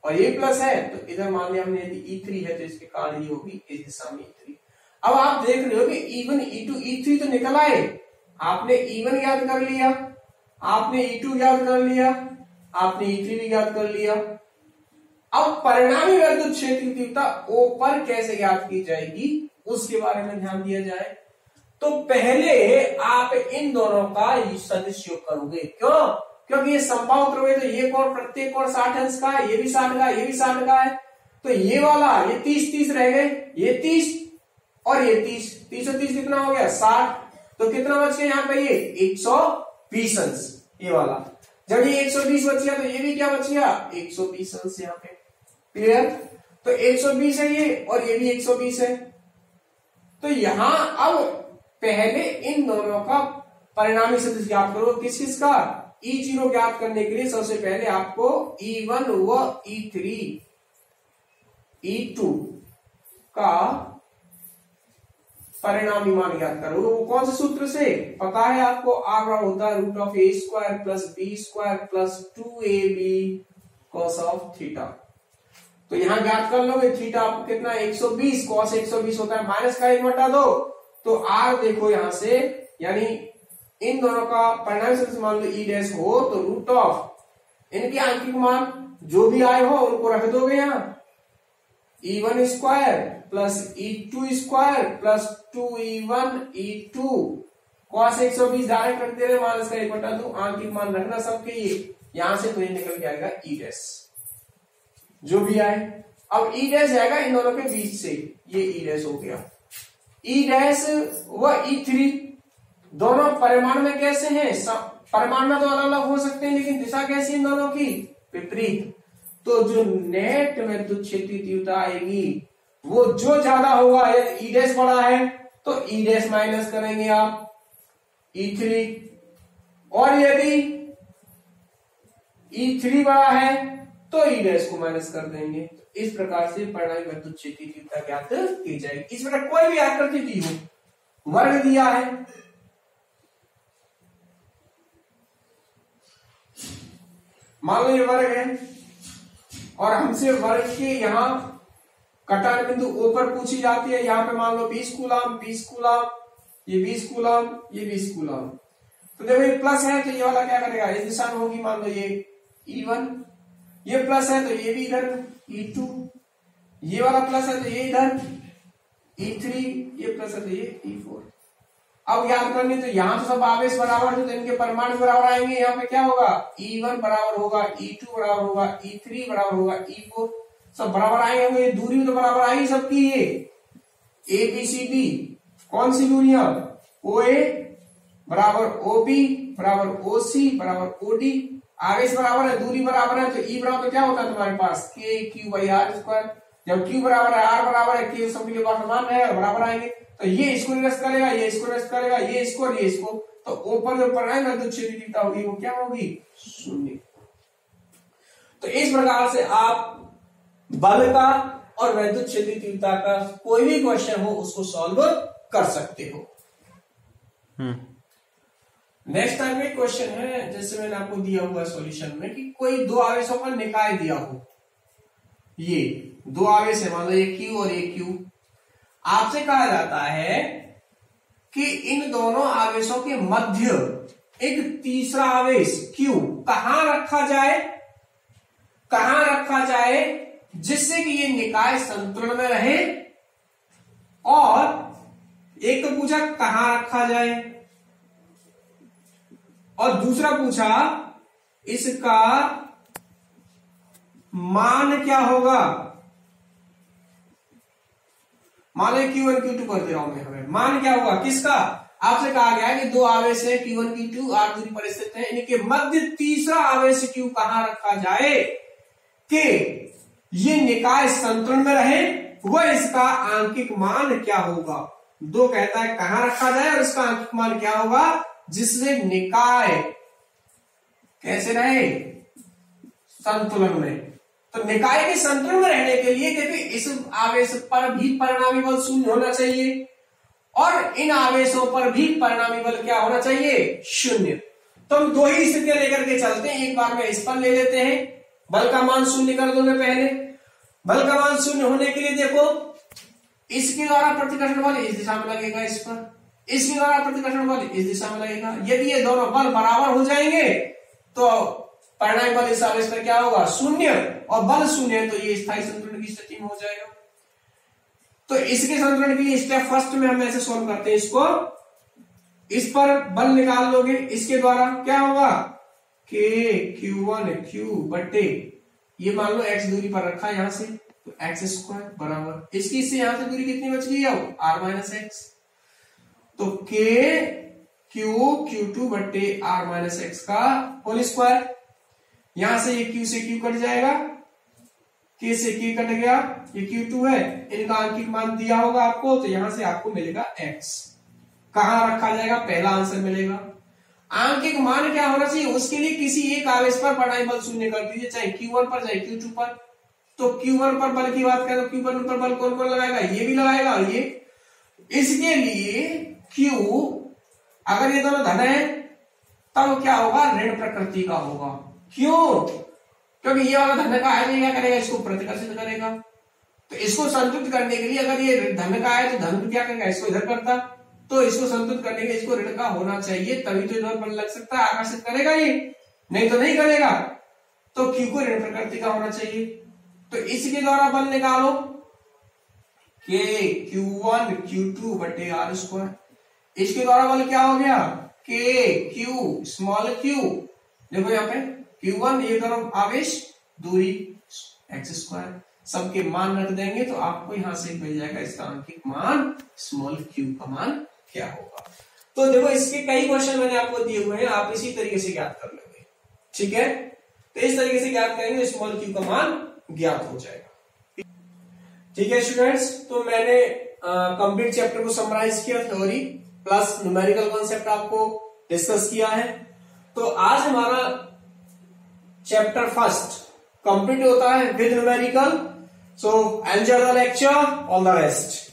और ये प्लस है तो इधर मान लिया हमने यदि E3 है तो इसके कारण ये होगी इस दिशा में E3। अब आप देख रहे हो कि E1 E2 E3 तो निकल आए, आपने E1 याद कर लिया, आपने E2 याद कर लिया, आपने E3 भी याद कर लिया। अब परिणामी वैद्युत क्षेत्र की तीव्रता O पर कैसे ज्ञात की जाएगी उसके बारे में ध्यान दिया जाए। तो पहले आप इन दोनों का सदिश योग करोगे। क्यों? क्योंकि ये समबाहु त्रिभुज है तो ये कोण प्रत्येक कोण 60 अंश का है, ये भी 60 का, ये भी 60 का है। तो ये वाला ये 30 रह गए, ये 30 और ये 30 और 30 कितना हो गया 60। तो कितना बच गया यहाँ पे ये 120 अंश ये वाला। जब ये 120 बच गया तो ये भी क्या बच गया 120 अंश यहाँ पे। क्लियर? तो 120 है ये और ये भी 120 है। तो यहां अब पहले इन दोनों का परिणामी सदिश ज्ञात करो। किस किस का? E0 ज्ञात करने के लिए सबसे पहले आपको E1 व E3 E2 का परिणामी मान ज्ञात करो। वो कौन से सूत्र से? पता है आपको, R होता है √a² + b² + 2ab cos of theta. तो यहां ज्ञात कर लोगे थीटा आपको कितना 120, cos 120 होता है माइनस का 1/2। तो R देखो यहां से, यानी इन दोनों का परिणामी सदिश मान लो E' हो तो √ इनके आंतरिक मान जो भी आए हो उनको रख दोगे यहाँ। E1 square plus E2 square plus 2E1 E2 cos 120 direct रखते रहे, माइनस का 1/2 आंकिक मान रखना सबके, ये यहां से तो ये निकल के आएगा ई डैश, जो भी आए। अब ई डैश जाएगा इन दोनों के बीच से, ये ई डैश हो गया। ई डैश व E3 दोनों परिमाण में कैसे हैं? परिमाण में तो अलग अलग हो सकते हैं, लेकिन दिशा कैसी इन दोनों की? विपरीत। तो जो नेट विद्युत क्षेत्रीय तीव्रता आएगी वो जो ज्यादा होगा, यदि ई डैश बड़ा है तो ई डैश माइनस करेंगे आप E3, और यदि E3 बड़ा है तो ई डैश को माइनस कर देंगे। तो इस प्रकार से परिणामी विद्युत क्षेत्रीय तीव्रता ज्ञात की जाएगी। इस प्रकार कोई भी आकृति दी हो, वर्ग दिया है, मान लो ये वर्ग है और हमसे वर्ग के यहां कटान बिंदु O पर पूछी जाती है, यहां पे मान लो 20 कूलम, 20 कूलम, ये 20 कूलम, ये 20 कूलम। तो देखो ये प्लस है तो ये वाला क्या करेगा, इस दिशा में होगी, मान लो ये E1, ये प्लस है तो ये भी इधर E2, ये वाला प्लस है तो ये इधर E3, ये प्लस है तो ये E4। अब याद करनी तो यहाँ तो सब आवेश बराबर थे तो इनके परिमाण बराबर आएंगे। यहाँ पे क्या होगा, E1 बराबर होगा E2 बराबर होगा E3 बराबर होगा E4, सब बराबर आए होंगे। दूरी भी तो बराबर आएगी सबकी, ये ABCD कौन सी दूरियां, OA बराबर OB बराबर OC बराबर OD, आवेश बराबर है, दूरी बराबर है, तो E बराबर क्या होता है तुम्हारे पास, KQ/R²। जब Q बराबर है, R बराबर है, Q सबके लिए समान है और बराबर आएंगे, तो ये इसको निरस्त करेगा, ये इसको निरस्त करेगा, ये इसको और ये इसको, तो ऊपर जो परिणामी विद्युत क्षेत्रीय तीव्रता होगी वो क्या होगी, 0। तो इस प्रकार से आप बल का और विद्युत क्षेत्रीय तीव्रता का कोई भी क्वेश्चन हो उसको सॉल्व कर सकते हो। नेक्स्ट टाइम में क्वेश्चन है, जैसे मैंने आपको दिया हुआ सॉल्यूशन में, कि कोई दो आवेशों का निकाय दिया हो, ये दो आवेश है, मान लो ये Q और ये Q, आपसे कहा जाता है कि इन दोनों आवेशों के मध्य एक तीसरा आवेश Q कहां रखा जाए जिससे कि ये निकाय संतुलन में रहे, और एक तो पूछा कहां रखा जाए और दूसरा पूछा इसका मान क्या होगा। मान लो Q1 Q2 कर दे रहा हूं मैं, हमें मान क्या होगा किसका, आपसे कहा गया है कि दो आवेश है Q1 Q2 r दूरी पर स्थित है, इनके मध्य तीसरा आवेश Q कहां रखा जाए कि ये निकाय संतुलन में रहे, वह इसका आंकिक मान क्या होगा। दो कहता है कहां रखा जाए और इसका आंकिक मान क्या होगा जिससे निकाय कैसे रहे, संतुलन में। तो निकाय के संतुलन में रहने के लिए देखिए इस आवेश पर भी परिणामी बल 0 होना चाहिए और इन आवेशों पर भी परिणामी बल क्या होना चाहिए, 0। तो हम दो ही स्थितियां लेकर के चलते हैं, एक बार में इस पर ले लेते हैं, बल का मान 0 कर दूंगा पहले। बल का मान 0 होने के लिए देखो इसके द्वारा प्रतिकर्षण बल इस दिशा में लगेगा, इस पर, इसके द्वारा प्रतिकर्षण बल इस दिशा में लगेगा। यदि ये दोनों बल बराबर हो जाएंगे तो परिणामी बल इस आवेश पर क्या होगा, 0, और बल 0 है तो ये स्थायी संतुलन की स्थिति में हो जाएगा। तो इसके संतुलन के लिए स्टेप फर्स्ट में हम ऐसे सोल्व करते हैं इसको, इस पर बल निकाल लोगे, इसके द्वारा क्या होगा कि Q1 Q बटे ये मान लो x दूरी पर रखा यहां से, तो x² बराबर इसकी इससे यहां से दूरी कितनी बच गई है, r-x, तो K Q2 बटे r-x का होल स्क्वायर। यहां से ये Q से Q कट जाएगा, K से K कट गया, ये Q2 है, इनका आंकिक मान दिया होगा आपको, तो यहां से आपको मिलेगा x। कहां रखा जाएगा, पहला आंसर मिलेगा। आंकिक मान क्या होना चाहिए, उसके लिए किसी एक आवेश पर परिणामी बल 0 कर दीजिए, चाहे Q1 पर चाहे Q2 पर। तो Q1 पर बल की बात करें तो Q1 पर बल कौन कौन लगाएगा, ये भी लगाएगा और ये। इसके लिए Q अगर ये दोनों धन है तब क्या होगा, ऋण प्रकृति का होगा। क्यों, क्योंकि ये वाला धन का है तो क्या करेगा, इसको प्रतिकर्षित करेगा। तो इसको संतुलित करने के लिए अगर ये धन का है तो धन क्या करेगा, इसको इधर करता, तो इसको संतुलित करने के लिए इसको ऋण का होना चाहिए, तभी तो इधर बल लग सकता है, आकर्षित करेगा ये, नहीं तो नहीं करेगा। तो Q को ऋण प्रकृति का होना चाहिए। तो इसके द्वारा बल निकालो, के Q1 Q2 बटे आर स्क्वायर। इसके द्वारा वाले क्या हो गया, के क्यू स्मॉल क्यू, देखो यहाँ पे Q1 ये दोनों आवेश, दूरी एक्स स्क्वायर, सबके मान रख देंगे तो आपको यहां से मिल जाएगा इसका अंकित मान स्मॉल क्यू का मान क्या होगा। तो देखो इसके कई क्वेश्चन मैंने आपको दिए हुए हैं, आप इसी तरीके से ज्ञात कर लोगे, ठीक है। तो इस तरीके से ज्ञात करेंगे स्मॉल क्यू का मान ज्ञात हो जाएगा, ठीक है स्टूडेंट्स। तो मैंने कंप्लीट चैप्टर को समराइज किया, थ्योरी प्लस न्यूमेरिकल कॉन्सेप्ट आपको डिस्कस किया है। तो आज हमारा चैप्टर फर्स्ट कंप्लीट होता है with numerical. So enjoy the lecture, all the best.